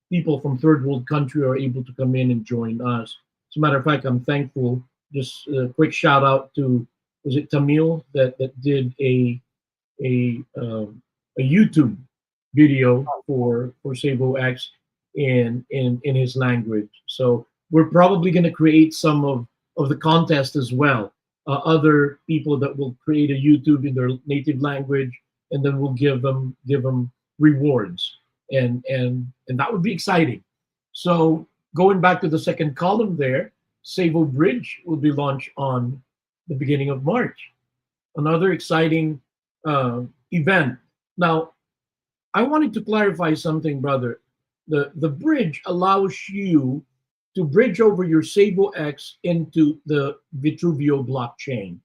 people from third world country are able to come in and join us. As a matter of fact, I'm thankful. Just a quick shout out to, was it Tamil that did a YouTube video for Sabo X in his language. So we're probably going to create some of the contest as well. Other people that will create a YouTube in their native language, and then we'll give them rewards, and that would be exciting. So going back to the second column there, Savo Bridge will be launched on the beginning of March. Another exciting event. Now, I wanted to clarify something, brother. The bridge allows you to bridge over your Sabo X into the Vitruveo blockchain.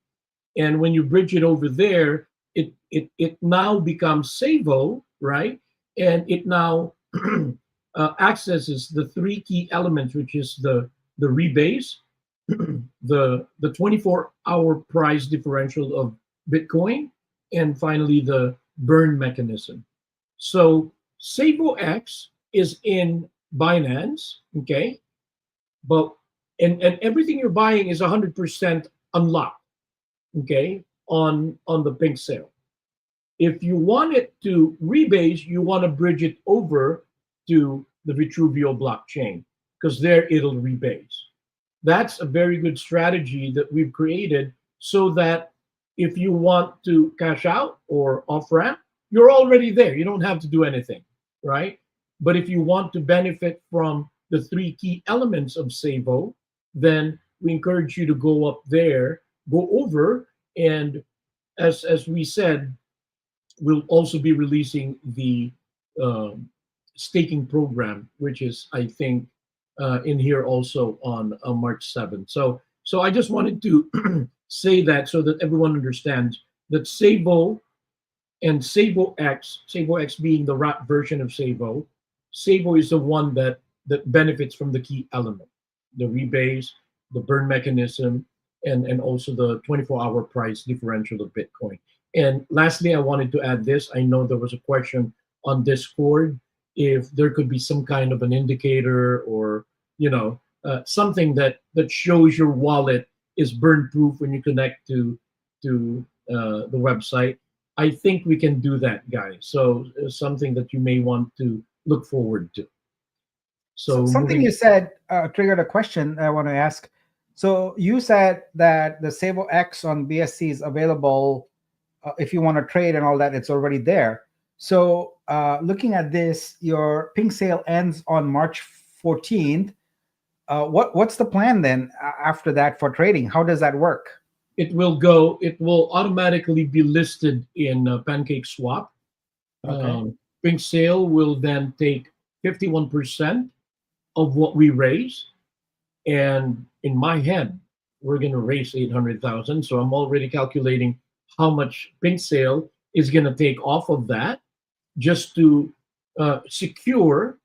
And when you bridge it over there, it now becomes Savo, right? And it now accesses the three key elements, which is the rebase, the 24-hour price differential of Bitcoin, and finally the burn mechanism. So SavoX is in Binance, okay, but and everything you're buying is 100% unlocked, okay, on the pink sale. If you want it to rebase, you want to bridge it over to the Vitruveo blockchain because there it'll rebase. That's a very good strategy that we've created so that if you want to cash out or off ramp, you're already there. You don't have to do anything, right? But if you want to benefit from the three key elements of Savo, then we encourage you to go up there, go over, and as we said, we'll also be releasing the staking program, which is, I think, in here also on March 7th. So I just wanted to say that so that everyone understands that Savo and SavoX being the wrap version of Savo, Savo is the one that benefits from the key element, the rebase, the burn mechanism, and also the 24-hour price differential of Bitcoin. And lastly, I wanted to add this. I know there was a question on Discord if there could be some kind of an indicator or something that shows your wallet is burn proof when you connect to the website. I think we can do that, guys. So something that you may want to look forward to. So something you said triggered a question I want to ask. So you said that the SavoX on BSC is available if you want to trade and all that. It's already there. So looking at this, your pink sale ends on March 14th. What's the plan then after that for trading? How does that work? It will automatically be listed in PancakeSwap. Okay. Pink sale will then take 51% of what we raise. And in my head, we're going to raise 800,000. So I'm already calculating how much pink sale is going to take off of that just to secure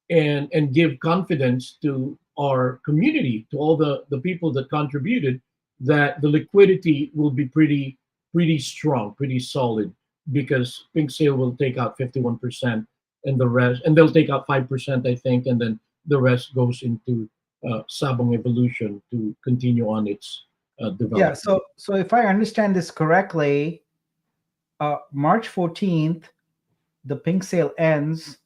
and give confidence to our community, to all the people that contributed, that the liquidity will be pretty strong, pretty solid, because pink sale will take out 51% and the rest, and they'll take out 5%, I think, and then the rest goes into Sabong Evolution to continue on its development. Yeah. So if I understand this correctly, March 14th, the pink sale ends,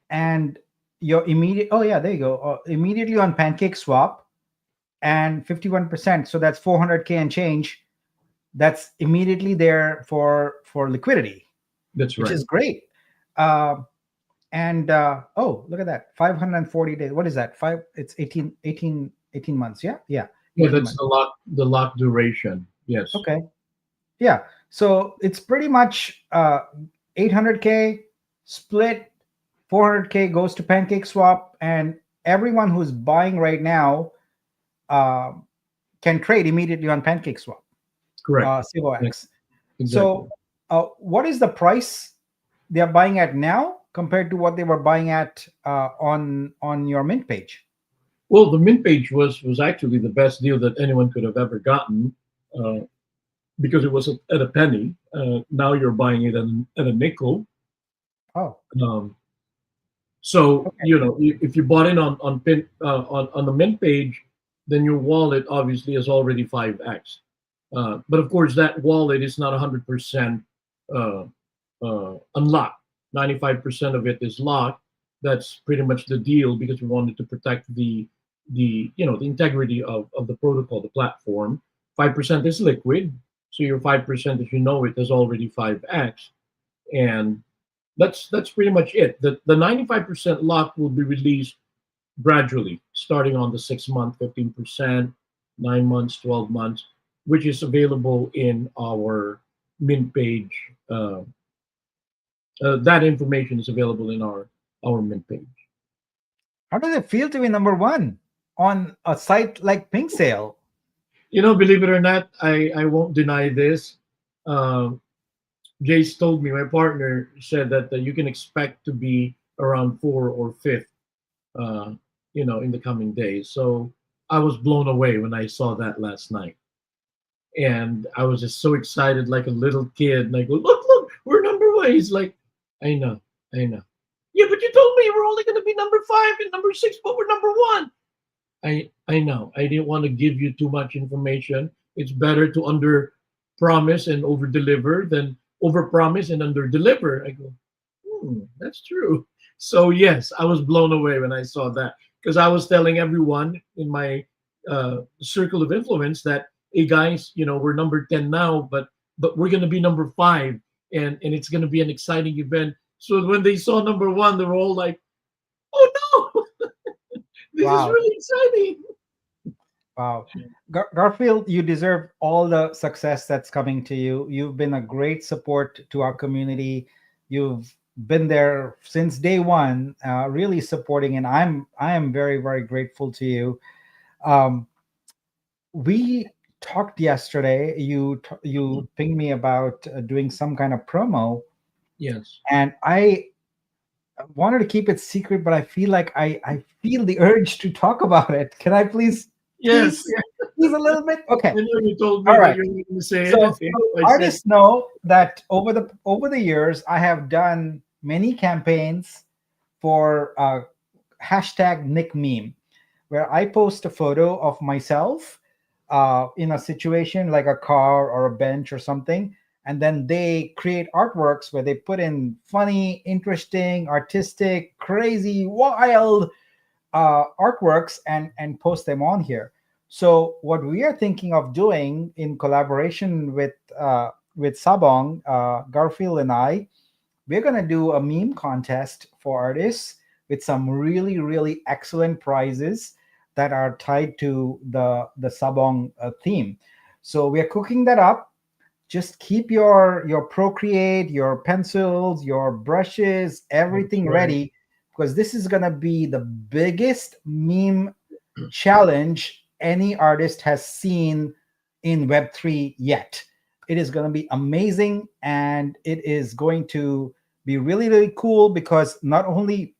and your immediate. Oh yeah, there you go. Immediately on PancakeSwap, and 51%. So that's 400K and change. That's immediately there for liquidity. That's right. Which is great. And oh, look at that, 540 days. What is that? It's 18 months. Yeah. Yeah, that's months. the lock duration. Yes. Okay. Yeah. So it's pretty much 800K split, 400K goes to PancakeSwap, and everyone who's buying right now can trade immediately on PancakeSwap. Correct. SavoX. Exactly. So what is the price they're buying at now compared to what they were buying at on your mint page? Well, the mint page was actually the best deal that anyone could have ever gotten because it was at a penny. Now you're buying it at a nickel. Oh. So okay. if you bought it on the mint page, then your wallet obviously is already 5x. But of course, that wallet is not 100% unlocked. 95% of it is locked. That's pretty much the deal because we wanted to protect the integrity of the protocol, the platform. 5% is liquid, so your 5%, if you know it, is already 5x, and that's pretty much it. The 95% lock will be released gradually, starting on the 6-month, 15%, 9 months, 12 months, which is available in our mint page. That information is available in our mint page. How does it feel to be number one on a site like Pink Sale? Believe it or not, I won't deny this. Jace told me, my partner said that you can expect to be around 4th or 5th uh, in the coming days. So I was blown away when I saw that last night, and I was just so excited, like a little kid. And I go, look, we're number one. He's like, I know, I know. Yeah, but you told me we're only going to be number 5 and number 6, but we're number 1. I know. I didn't want to give you too much information. It's better to under promise and over deliver than over promise and under deliver. I go, that's true. So yes, I was blown away when I saw that, because I was telling everyone in my circle of influence that, hey guys, we're number 10 now, but we're gonna be number 5, and it's gonna be an exciting event. So when they saw number 1, they were all like, oh no, this is Wow. really exciting. Wow. Garfield, you deserve all the success that's coming to you. You've been a great support to our community. You've been there since day one, really supporting, and I am very, very grateful to you. Um, we talked yesterday. You pinged me about doing some kind of promo, Yes. and I wanted to keep it secret, but I feel like I feel the urge to talk about it. Can I please? Yes. Please a little bit. Okay. I know you told me All that right. you were going to say So anything. I said, artists know that over the years, I have done many campaigns for hashtag Nick Meme, where I post a photo of myself in a situation like a car or a bench or something, and then they create artworks where they put in funny, interesting, artistic, crazy, wild artworks and post them on here. So what we are thinking of doing in collaboration with Sabong, Garfield and I, we're going to do a meme contest for artists with some really, really excellent prizes that are tied to the Sabong theme. So we are cooking that up. Just keep your Procreate, your pencils, your brushes, everything That's right. ready, because this is going to be the biggest meme challenge any artist has seen in Web3 yet. It is going to be amazing, and it is going to be really, really cool, because not only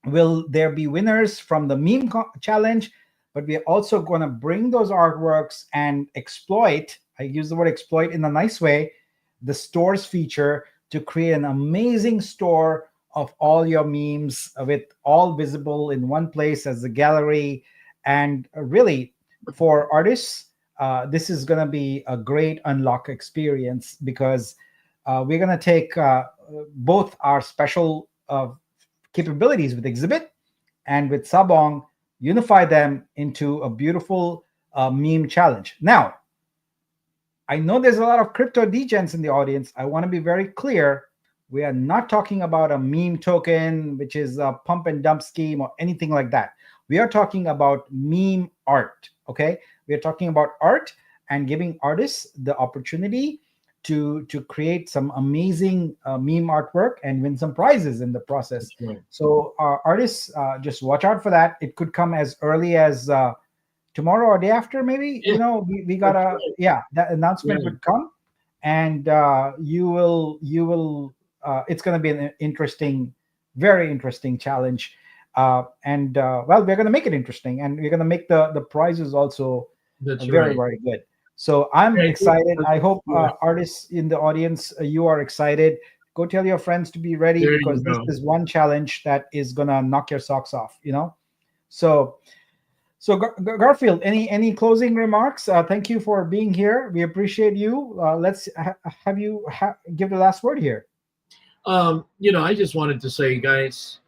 will there be winners from the challenge, but we're also going to bring those artworks and exploit, I use the word exploit in a nice way, the stores feature to create an amazing store of all your memes, with all visible in one place as a gallery. And really, for artists, this is going to be a great unlock experience, because we're going to take both our special capabilities with Exhibit and with Sabong, unify them into a beautiful meme challenge. Now, I know there's a lot of crypto degens in the audience. I want to be very clear. We are not talking about a meme token, which is a pump and dump scheme or anything like that. We are talking about meme art, okay? We are talking about art and giving artists the opportunity to create some amazing meme artwork and win some prizes in the process. Right. So artists, just watch out for that. It could come as early as tomorrow or day after, maybe. Yeah, We got that's a right. yeah, that announcement Yeah. would come, and you will it's going to be an interesting, very interesting challenge. And well, we're going to make it interesting, and we're going to make the prizes also That's very, right. very good. So I'm Thank you. excited. I hope Yeah. artists in the audience, you are excited. Go tell your friends to be ready, There you because this go. is one challenge that is gonna knock your socks off. So Garfield, any closing remarks? Thank you for being here. We appreciate you. Let's have you give the last word here. I just wanted to say, guys,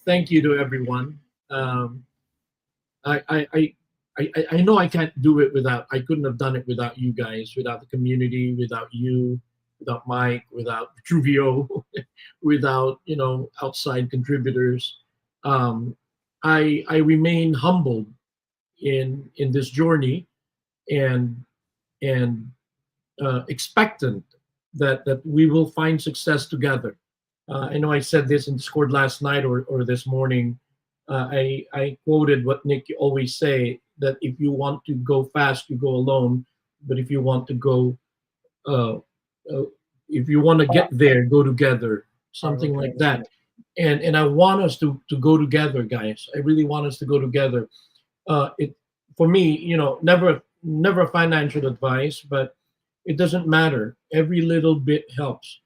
thank you to everyone. I, I, I, I know I can't do it without. I couldn't have done it without you guys, without the community, without you, without Mike, without Vitruveo, without outside contributors. Um, I remain humbled in this journey, and and expectant that we will find success together. I know I said this in Discord last night or this morning. I quoted what Nick always say, that if you want to go fast, you go alone, but if you want to go, uh, if you want to get there, go together, something like that. and I want us to go together, guys. I really want us to go together. It for me, never financial advice, but it doesn't matter. Every little bit helps.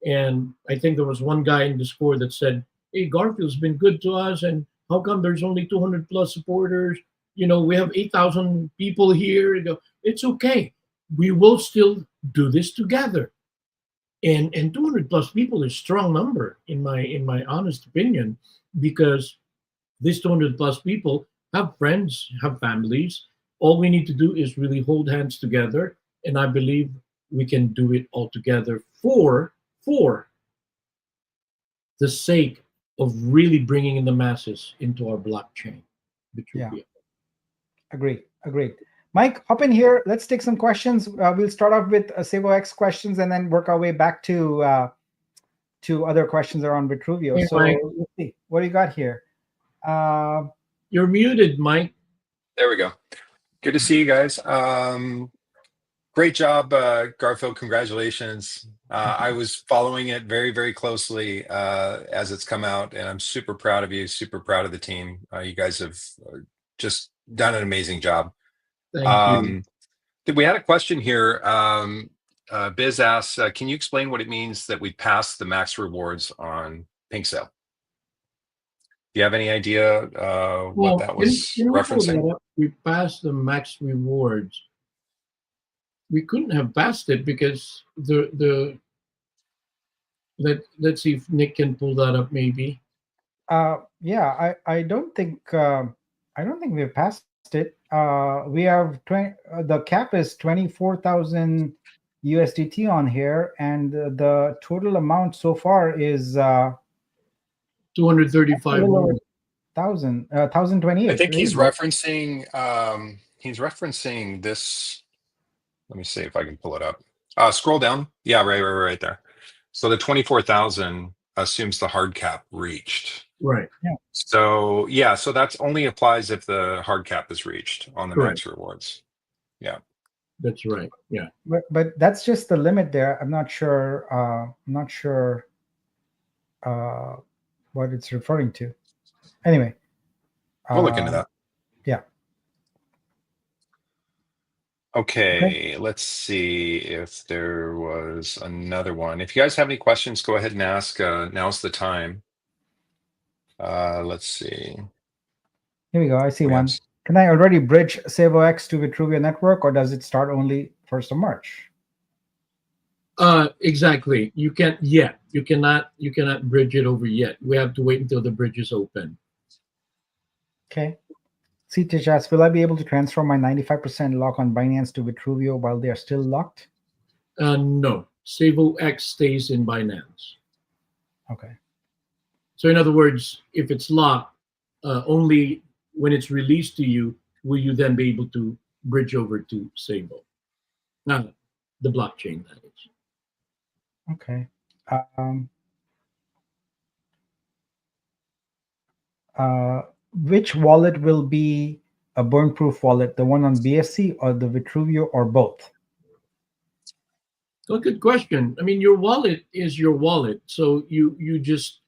And I think there was one guy in Discord that said, "Hey, Garfield's been good to us, and how come there's only 200 plus supporters? We have 8,000 people here." You go, it's okay. We will still do this together. And 200 plus people is strong number in my honest opinion, because these 200 plus people have friends, have families. All we need to do is really hold hands together, and I believe we can do it all together for the sake of really bringing in the masses into our blockchain. Yeah. Vitruveo. Agreed. Mike, hop in here. Let's take some questions. We'll start off with SavoX questions and then work our way back to other questions around Vitruveo. Hey, So Mike. let's see. What do you got here? You're muted, Mike. There we go. Good to see you guys. Great job, Garfield. Congratulations. I was following it very, very closely as it's come out, and I'm super proud of you, super proud of the team. You guys have just done an amazing job. Thank you. We had a question here. Biz asks, can you explain what it means that we passed the max rewards on Pink Sale? Do you have any idea what that was referencing? We passed the max rewards. We couldn't have passed it because let's see if Nick can pull that up maybe. Yeah, I don't think we've passed it. We have the cap is 24,000 USDT on here, and the total amount so far is 235 1,028. I think he's referencing this. Let me see if I can pull it up. Scroll down. Yeah, right there. So the 24,000 assumes the hard cap reached. Right. Yeah. So that's only applies if the hard cap is reached on the max rewards. Yeah. That's right. Yeah. But that's just the limit there. I'm not sure. What it's referring to. Anyway, we'll look into that. Yeah. Okay, let's see if there was another one. If you guys have any questions, go ahead and ask. Now's the time. Let's see. Here we go. I see one. Can I already bridge SavoX to Vitruveo network, or does it start only 1st of March? Exactly. You can't yet. You cannot bridge it over yet. We have to wait until the bridge is open. Okay. CTH asks, will I be able to transfer my 95% lock on Binance to Vitruveo while they are still locked? No. SavoX stays in Binance. Okay. So in other words, if it's locked, only when it's released to you will you then be able to bridge over to Savo. Not the blockchain, that is. Okay. Which wallet will be a burn-proof wallet? The one on BSC or the Vitruveo, or both? Well, good question. I mean, your wallet is your wallet, so you just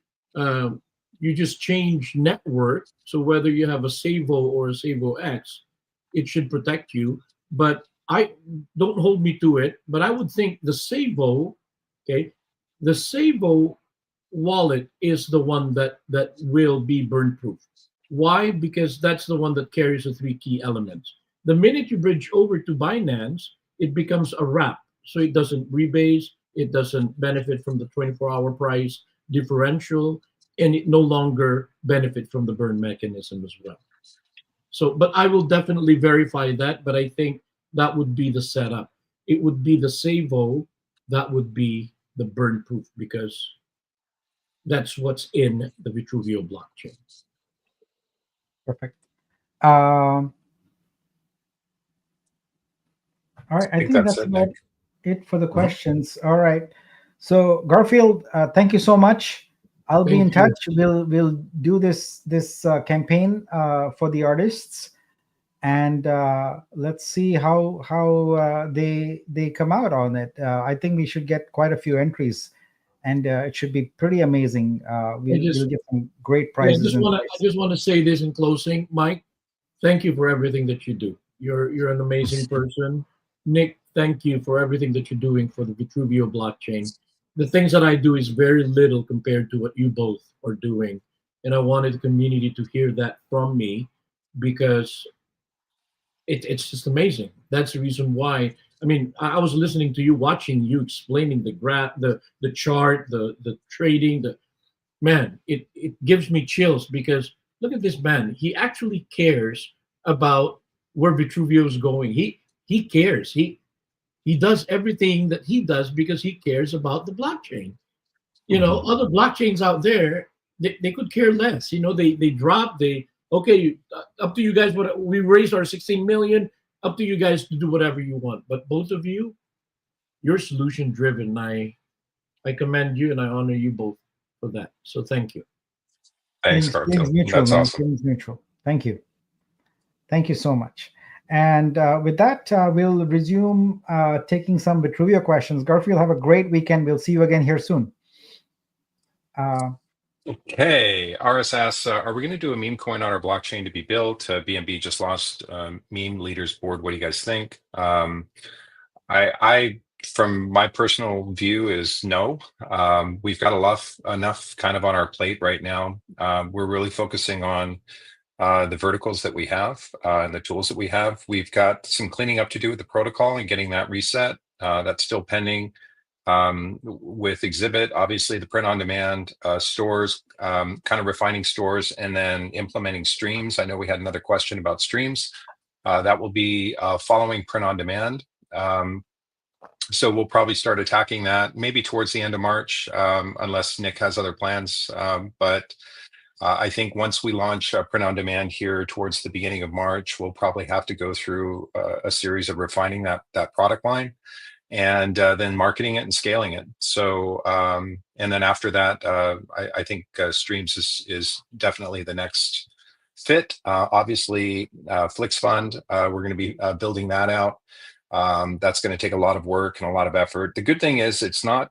change network. So whether you have a Savo or a SavoX, it should protect you. But I don't hold me to it. But I would think the Savo, the Savo wallet is the one that will be burn proof. Why? Because that's the one that carries the 3 key elements. The minute you bridge over to Binance, it becomes a wrap. So it doesn't rebase, it doesn't benefit from the 24-hour price differential, and it no longer benefit from the burn mechanism as well. So, but I will definitely verify that, but I think that would be the setup. It would be the Savo that would be the burn proof, because that's what's in the Vitruveo blockchain. Perfect. All right, I think that's about it for the questions. All right. So Garfield, thank you so much. I'll be in touch. We'll do this campaign for the artists, and let's see how they come out on it. I think we should get quite a few entries and it should be pretty amazing. We'll get some great I prizes. just want to say this in closing, Mike. Thank you for everything that you do. You're an amazing person. Nick, thank you for everything that you're doing for the Vitruveo blockchain. The things that I do is very little compared to what you both are doing. And I wanted the community to hear that from me because it's just amazing. That's the reason why. I mean, I was listening to you, watching you explaining the graph, the chart, the trading, the man, it gives me chills because look at this man. He actually cares about where Vitruveo is going. He cares. He does everything that he does because he cares about the blockchain. You know, other blockchains out there, they could care less. You know, they drop, they okay, up to you guys. What we raised our 16 million, up to you guys to do whatever you want. But both of you, you're solution driven. I commend you and I honor you both for that. So thank you. Thanks, Feelings Garfield. mutual, That's man. awesome. Feelings mutual. Thank you. Thank you so much. And with that, we'll resume taking some Vitruveo questions. Garfield, have a great weekend. We'll see you again here soon. Okay, RS asks, are we going to do a meme coin on our blockchain to be built? BNB just lost meme leaders board. What do you guys think? I from my personal view is no. We've got enough kind of on our plate right now. We're really focusing on the verticals that we have and the tools that we have. We've got some cleaning up to do with the protocol and getting that reset. That's still pending. With Exhibit, obviously the print on demand stores, kind of refining stores and then implementing streams. I know we had another question about streams. That will be following print on demand. So we'll probably start attacking that maybe towards the end of March, unless Nick has other plans. But I think once we launch print on demand here towards the beginning of March, we'll probably have to go through a series of refining that product line and then marketing it and scaling it. So, and then after that, I think streams is definitely the next fit. Obviously, Flix Fund, we're going to be building that out. That's going to take a lot of work and a lot of effort. The good thing is it's not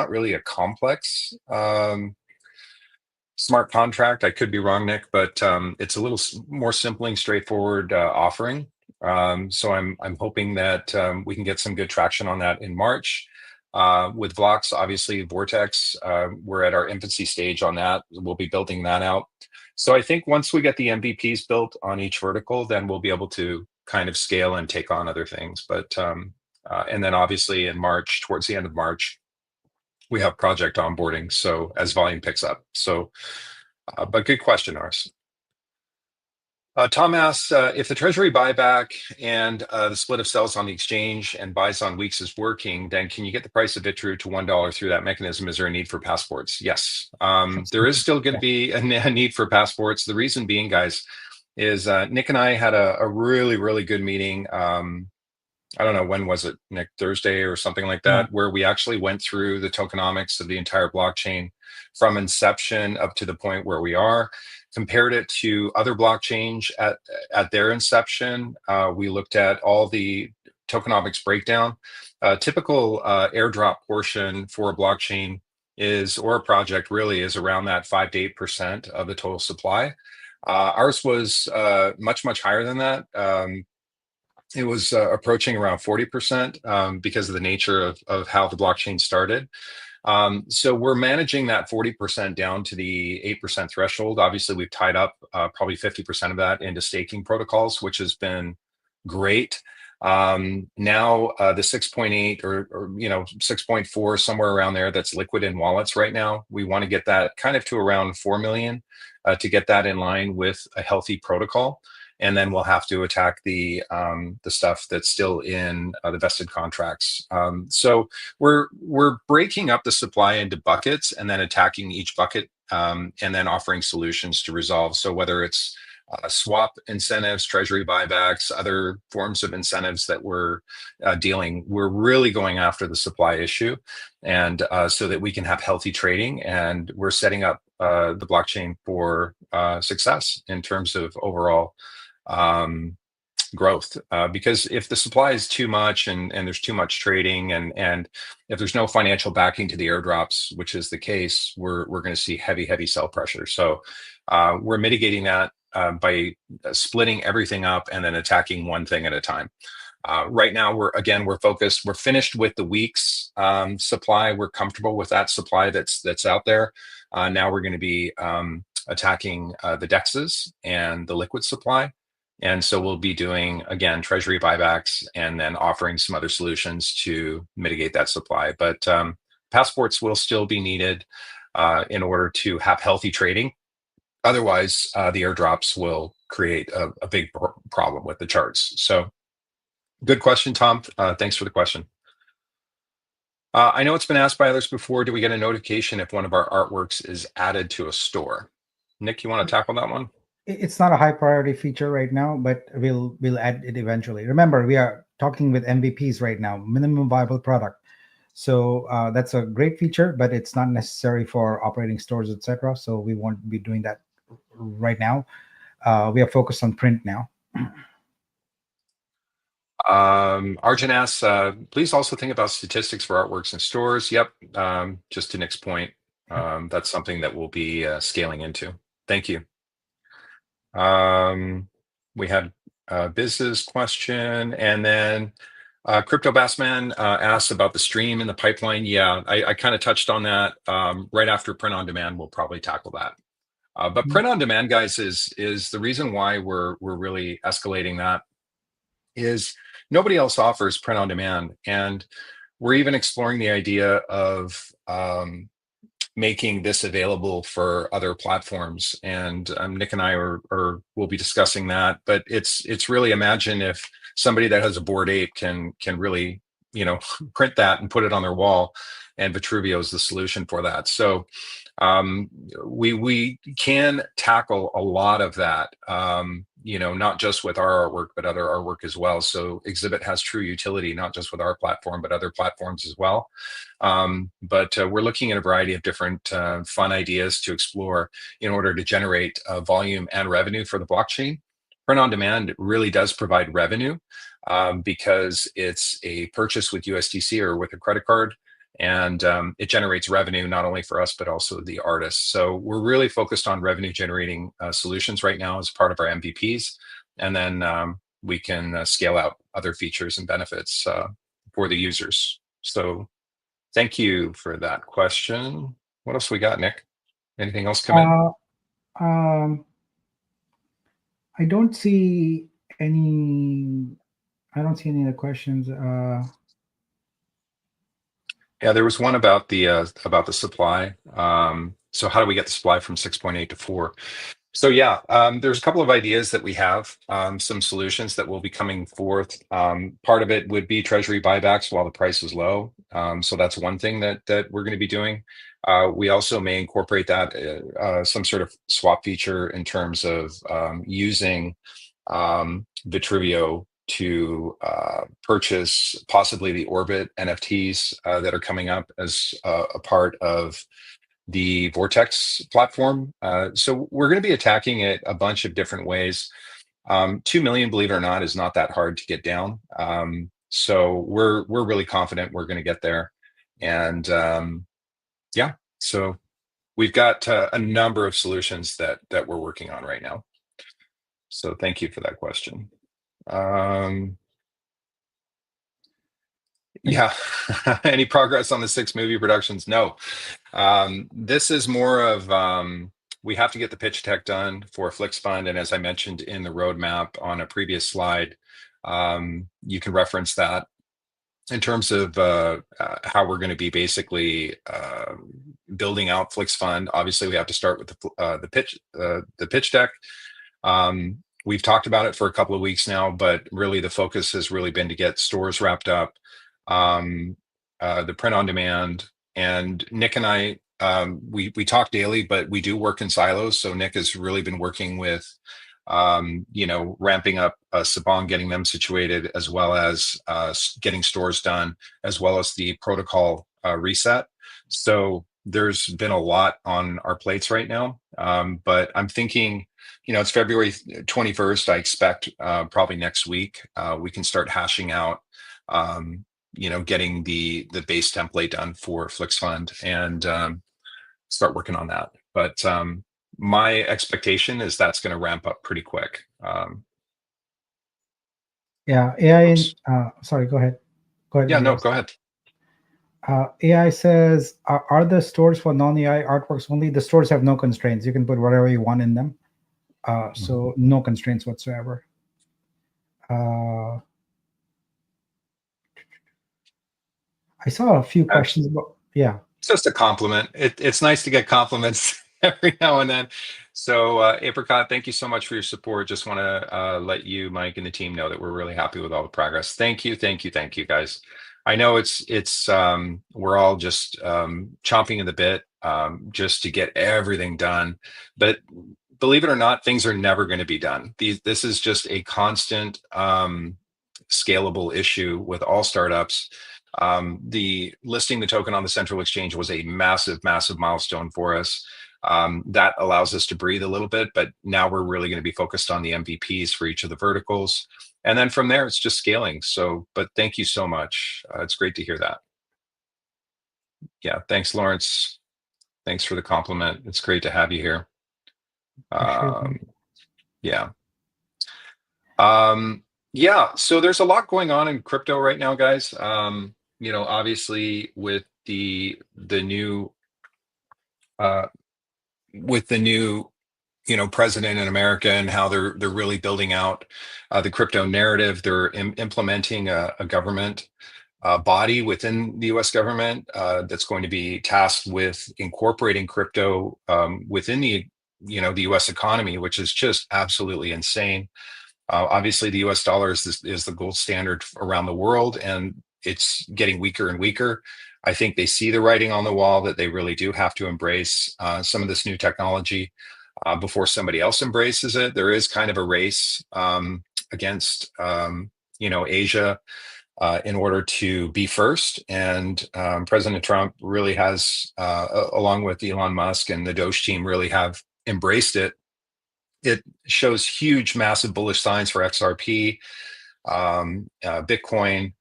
really a complex smart contract. I could be wrong, Nick, but it's a little more simple and straightforward offering. So I'm hoping that we can get some good traction on that in March. With Blocks, obviously Vortex, we're at our infancy stage on that. We'll be building that out. So I think once we get the MVPs built on each vertical, then we'll be able to kind of scale and take on other things. But and then obviously in March, towards the end of March, we have project onboarding. So as volume picks up. So, but good question, Ars. Tom asks, if the treasury buyback and the split of sells on the exchange and buys on weeks is working, then can you get the price of Vitru to $1 through that mechanism? Is there a need for passports? Yes, there is still going to be a need for passports. The reason being, guys, is Nick and I had a really, really good meeting. I don't know, when was it, Nick? Thursday or something like that, where we actually went through the tokenomics of the entire blockchain from inception up to the point where we are, compared it to other blockchains at their inception. We looked at all the tokenomics breakdown. Typical airdrop portion for a blockchain is, or a project really, is around that 5 to 8% of the total supply. Ours was much higher than that. It was approaching around 40% because of the nature of how the blockchain started. So we're managing that 40% down to the 8% threshold. Obviously, we've tied up probably 50% of that into staking protocols, which has been great. Now the 6.8 or 6.4, somewhere around there, that's liquid in wallets right now. We want to get that kind of to around 4 million to get that in line with a healthy protocol. And then we'll have to attack the stuff that's still in the vested contracts. So we're breaking up the supply into buckets and then attacking each bucket and then offering solutions to resolve. So whether it's swap incentives, treasury buybacks, other forms of incentives that we're we're really going after the supply issue, and so that we can have healthy trading. And we're setting up the blockchain for success in terms of overall growth, because if the supply is too much and there's too much trading and if there's no financial backing to the airdrops, which is the case, we're going to see heavy sell pressure. So we're mitigating that by splitting everything up and then attacking one thing at a time. Right now, we're focused. We're finished with the week's supply. We're comfortable with that supply that's out there. Now we're going to be attacking the DEXs and the liquid supply. And so we'll be doing, again, treasury buybacks and then offering some other solutions to mitigate that supply. But passports will still be needed in order to have healthy trading. Otherwise, the airdrops will create a big problem with the charts. So good question, Tom. Thanks for the question. I know it's been asked by others before, do we get a notification if one of our artworks is added to a store? Nick, you want to tackle that one? It's not a high priority feature right now, but we'll add it eventually. Remember, we are talking with MVPs right now, minimum viable product. So that's a great feature, but it's not necessary for operating stores, etc. So we won't be doing that right now. We are focused on print now. Arjun asks, please also think about statistics for artworks in stores. Yep, just to Nick's point, that's something that we'll be scaling into. Thank you. We had a business question, and then Crypto Bassman asked about the stream in the pipeline. Yeah, I kind of touched on that. Right after print on demand, we'll probably tackle that. But print on demand, guys, is the reason why we're really escalating that. Is nobody else offers print on demand, and we're even exploring the idea of making this available for other platforms. And Nick and I will be discussing that. But it's really, imagine if somebody that has a Bored Ape can really, print that and put it on their wall, and Vitruveo is the solution for that. So we can tackle a lot of that, not just with our artwork, but other artwork as well. So Exhibit has true utility, not just with our platform, but other platforms as well. But we're looking at a variety of different fun ideas to explore in order to generate volume and revenue for the blockchain. Print on demand really does provide revenue because it's a purchase with USDC or with a credit card. And it generates revenue not only for us, but also the artists. So we're really focused on revenue generating solutions right now as part of our MVPs. And then we can scale out other features and benefits for the users. So thank you for that question. What else we got, Nick? Anything else come in? I don't see any other questions. Yeah, there was one about the supply. So how do we get the supply from 6.8 to 4? So yeah, there's a couple of ideas that we have, some solutions that will be coming forth. Part of it would be treasury buybacks while the price is low. So that's one thing that we're going to be doing. We also may incorporate that some sort of swap feature in terms of using Vitruveo to purchase possibly the Orbit NFTs that are coming up as a part of the Vortex platform. So we're going to be attacking it a bunch of different ways. 2 million, believe it or not, is not that hard to get down. So we're really confident we're going to get there. And yeah, so we've got a number of solutions that we're working on right now. So thank you for that question. Yeah. Any progress on the 6 movie productions? No. This is more of we have to get the pitch deck done for Flix Fund, and as I mentioned in the roadmap on a previous slide, you can reference that in terms of how we're going to be basically building out Flix Fund. Obviously, we have to start with the pitch deck. We've talked about it for a couple of weeks now, but really the focus has really been to get stores wrapped up, the print on demand. And Nick and I, we talk daily, but we do work in silos. So Nick has really been working with, ramping up Sabong, getting them situated, as well as getting stores done, as well as the protocol reset. So there's been a lot on our plates right now, but I'm thinking it's February 21st. I expect probably next week we can start hashing out, getting the base template done for FlixFund and start working on that. But my expectation is that's going to ramp up pretty quick. Yeah, AI. Sorry, go ahead. Yeah, no, go ahead. AI says, are the stores for non-AI artworks only? The stores have no constraints. You can put whatever you want in them. So no constraints whatsoever. I saw a few questions about, yeah. It's just a compliment. It's nice to get compliments every now and then. So Apricot, thank you so much for your support. Just want to let you, Mike, and the team know that we're really happy with all the progress. Thank you, guys. I know it's we're all just chomping at the bit just to get everything done, but believe it or not, things are never going to be done. This is just a constant scalable issue with all startups. The listing the token on the central exchange was a massive milestone for us. That allows us to breathe a little bit, but now we're really going to be focused on the MVPs for each of the verticals. And then from there, it's just scaling. So, but thank you so much. It's great to hear that. Yeah, thanks, Lawrence. Thanks for the compliment. It's great to have you here. Yeah. Yeah, so there's a lot going on in crypto right now, guys. Obviously with the new president in America and how they're really building out the crypto narrative. They're implementing a government body within the U.S. government that's going to be tasked with incorporating crypto within the U.S. economy, which is just absolutely insane. Obviously, the U.S. dollar is the gold standard around the world, and it's getting weaker and weaker. I think they see the writing on the wall that they really do have to embrace some of this new technology before somebody else embraces it. There is kind of a race against Asia in order to be first, and President Trump really has, along with Elon Musk and the Doge team, really have embraced it. It shows huge, massive bullish signs for XRP, Bitcoin,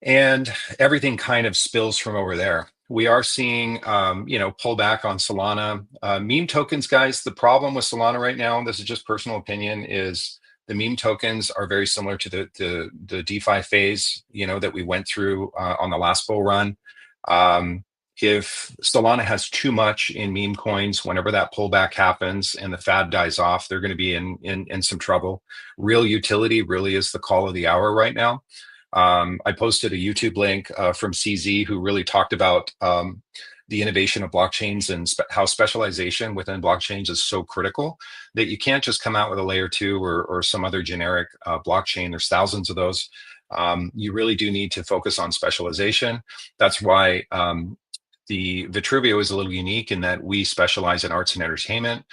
and everything kind of spills from over there. We are seeing, pullback on Solana. Meme tokens, guys, the problem with Solana right now, this is just personal opinion, is the meme tokens are very similar to the DeFi phase, that we went through on the last bull run. If Solana has too much in meme coins, whenever that pullback happens and the fad dies off, they're going to be in some trouble. Real utility really is the call of the hour right now. I posted a YouTube link from CZ who really talked about the innovation of blockchains and how specialization within blockchains is so critical that you can't just come out with a layer 2 or some other generic blockchain. There's thousands of those. You really do need to focus on specialization. That's why the Vitruveo is a little unique in that we specialize in arts and entertainment.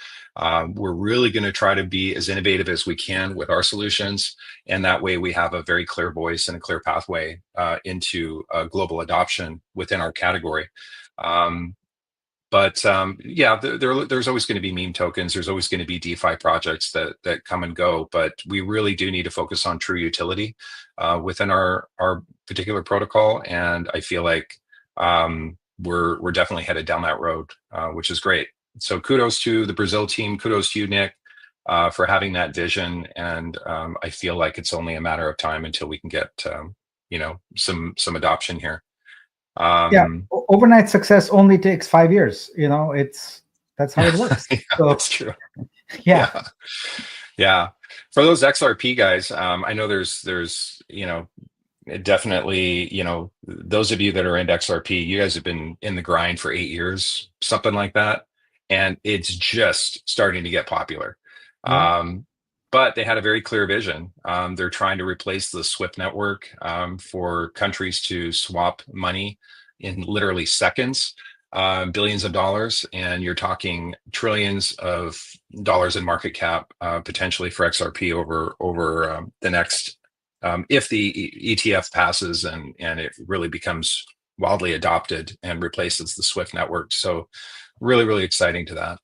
We're really going to try to be as innovative as we can with our solutions. And that way we have a very clear voice and a clear pathway into global adoption within our category. There's always going to be meme tokens. There's always going to be DeFi projects that come and go, but we really do need to focus on true utility within our particular protocol. And I feel like we're definitely headed down that road, which is great. So kudos to the Brazil team. Kudos to you, Nick, for having that vision. And I feel like it's only a matter of time until we can get, some adoption here. Overnight success only takes 5 years. That's how it works. Yeah, so, that's true. Yeah. For those XRP guys, I know there's definitely, those of you that are into XRP, you guys have been in the grind for 8 years, something like that. And it's just starting to get popular. But they had a very clear vision. They're trying to replace the SWIFT network for countries to swap money in literally seconds, billions of dollars. And you're talking trillions of dollars in market cap potentially for XRP over the next, if the ETF passes and it really becomes wildly adopted and replaces the SWIFT network. So really, really exciting to that.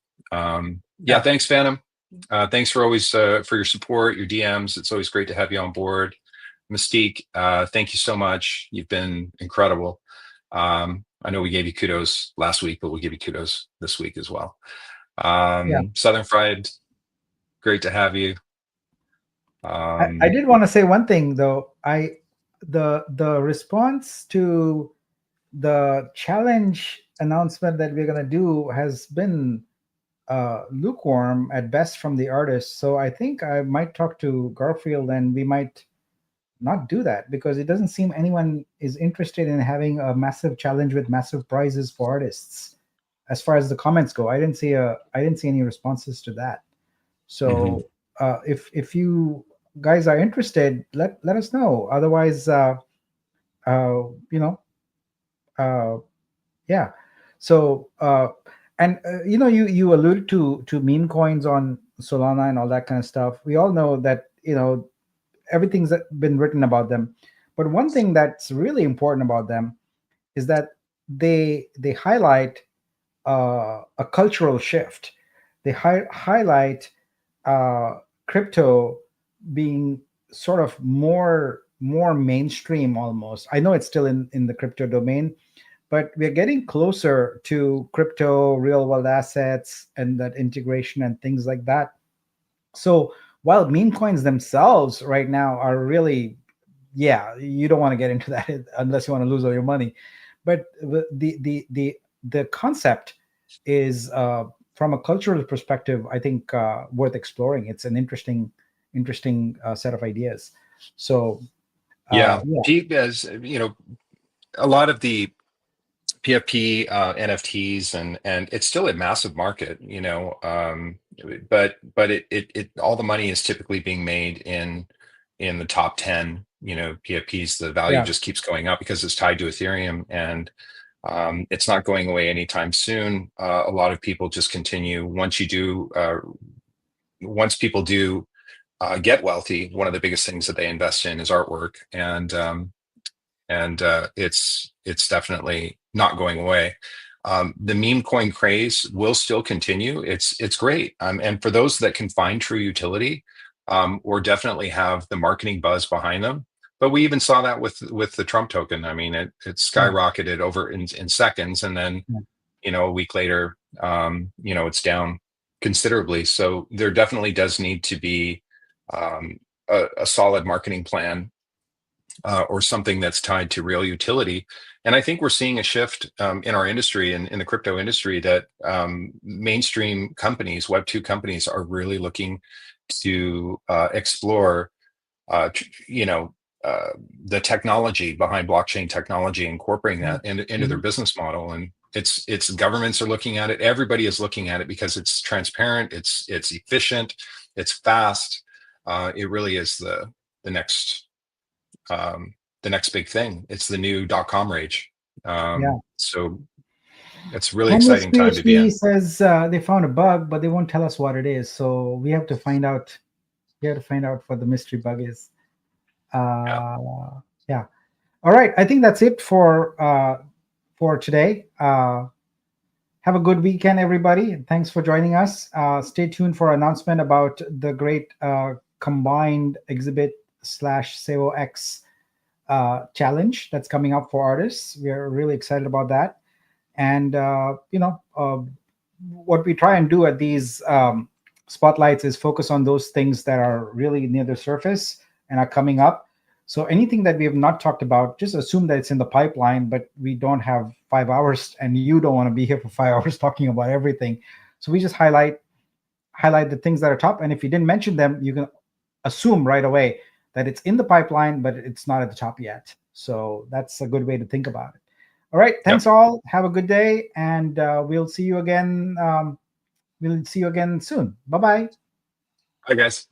Thanks, Phantom. Thanks for always for your support, your DMs. It's always great to have you on board. Mystique, thank you so much. You've been incredible. I know we gave you kudos last week, but we'll give you kudos this week as well. Southern Fried, great to have you. I did want to say one thing though. The response to the challenge announcement that we're going to do has been lukewarm at best from the artists. So I think I might talk to Garfield and we might not do that, because it doesn't seem anyone is interested in having a massive challenge with massive prizes for artists. As far as the comments go, I didn't see any responses to that. So if you guys are interested, let us know. Otherwise, yeah. So you alluded to meme coins on Solana and all that kind of stuff. We all know that everything's been written about them, but one thing that's really important about them is that they highlight a cultural shift. They highlight crypto being sort of more mainstream almost. I know it's still in the crypto domain, but we're getting closer to crypto, real world assets, and that integration and things like that. So while meme coins themselves right now are really, you don't want to get into that unless you want to lose all your money. But the concept is, from a cultural perspective, I think worth exploring. It's an interesting set of ideas. So Pete, as you know, a lot of the PFP NFTs and it's still a massive market, but it all the money is typically being made in the top 10 PFPs. The value just keeps going up because it's tied to Ethereum, and it's not going away anytime soon. A lot of people just continue. Once people do get wealthy, one of the biggest things that they invest in is artwork, and it's definitely not going away. The meme coin craze will still continue. It's great, and for those that can find true utility, or definitely have the marketing buzz behind them. But we even saw that with the Trump token. I mean, it skyrocketed over in seconds, and then a week later, it's down considerably. So there definitely does need to be a solid marketing plan, or something that's tied to real utility. And I think we're seeing a shift in our industry and in the crypto industry that mainstream companies, Web2 companies, are really looking to explore, the technology behind blockchain technology, incorporating that into their business model. And it's governments are looking at it. Everybody is looking at it because it's transparent, it's efficient, it's fast. It really is the next big thing. It's the new .com rage. So it's really exciting time to be in. Says they found a bug, but they won't tell us what it is. So we have to find out. We have to find out what the mystery bug is. All right. I think that's it for today. Have a good weekend, everybody. Thanks for joining us. Stay tuned for announcement about the great combined exhibit / SEOX challenge that's coming up for artists. We are really excited about that. And what we try and do at these spotlights is focus on those things that are really near the surface and are coming up. So anything that we have not talked about, just assume that it's in the pipeline, but we don't have 5 hours, and you don't want to be here for 5 hours talking about everything. So we just highlight the things that are top. And if you didn't mention them, you can assume right away that it's in the pipeline, but it's not at the top yet. So that's a good way to think about it. All right. Thanks all. Have a good day. And we'll see you again. We'll see you again soon. Bye-bye. Bye, guys.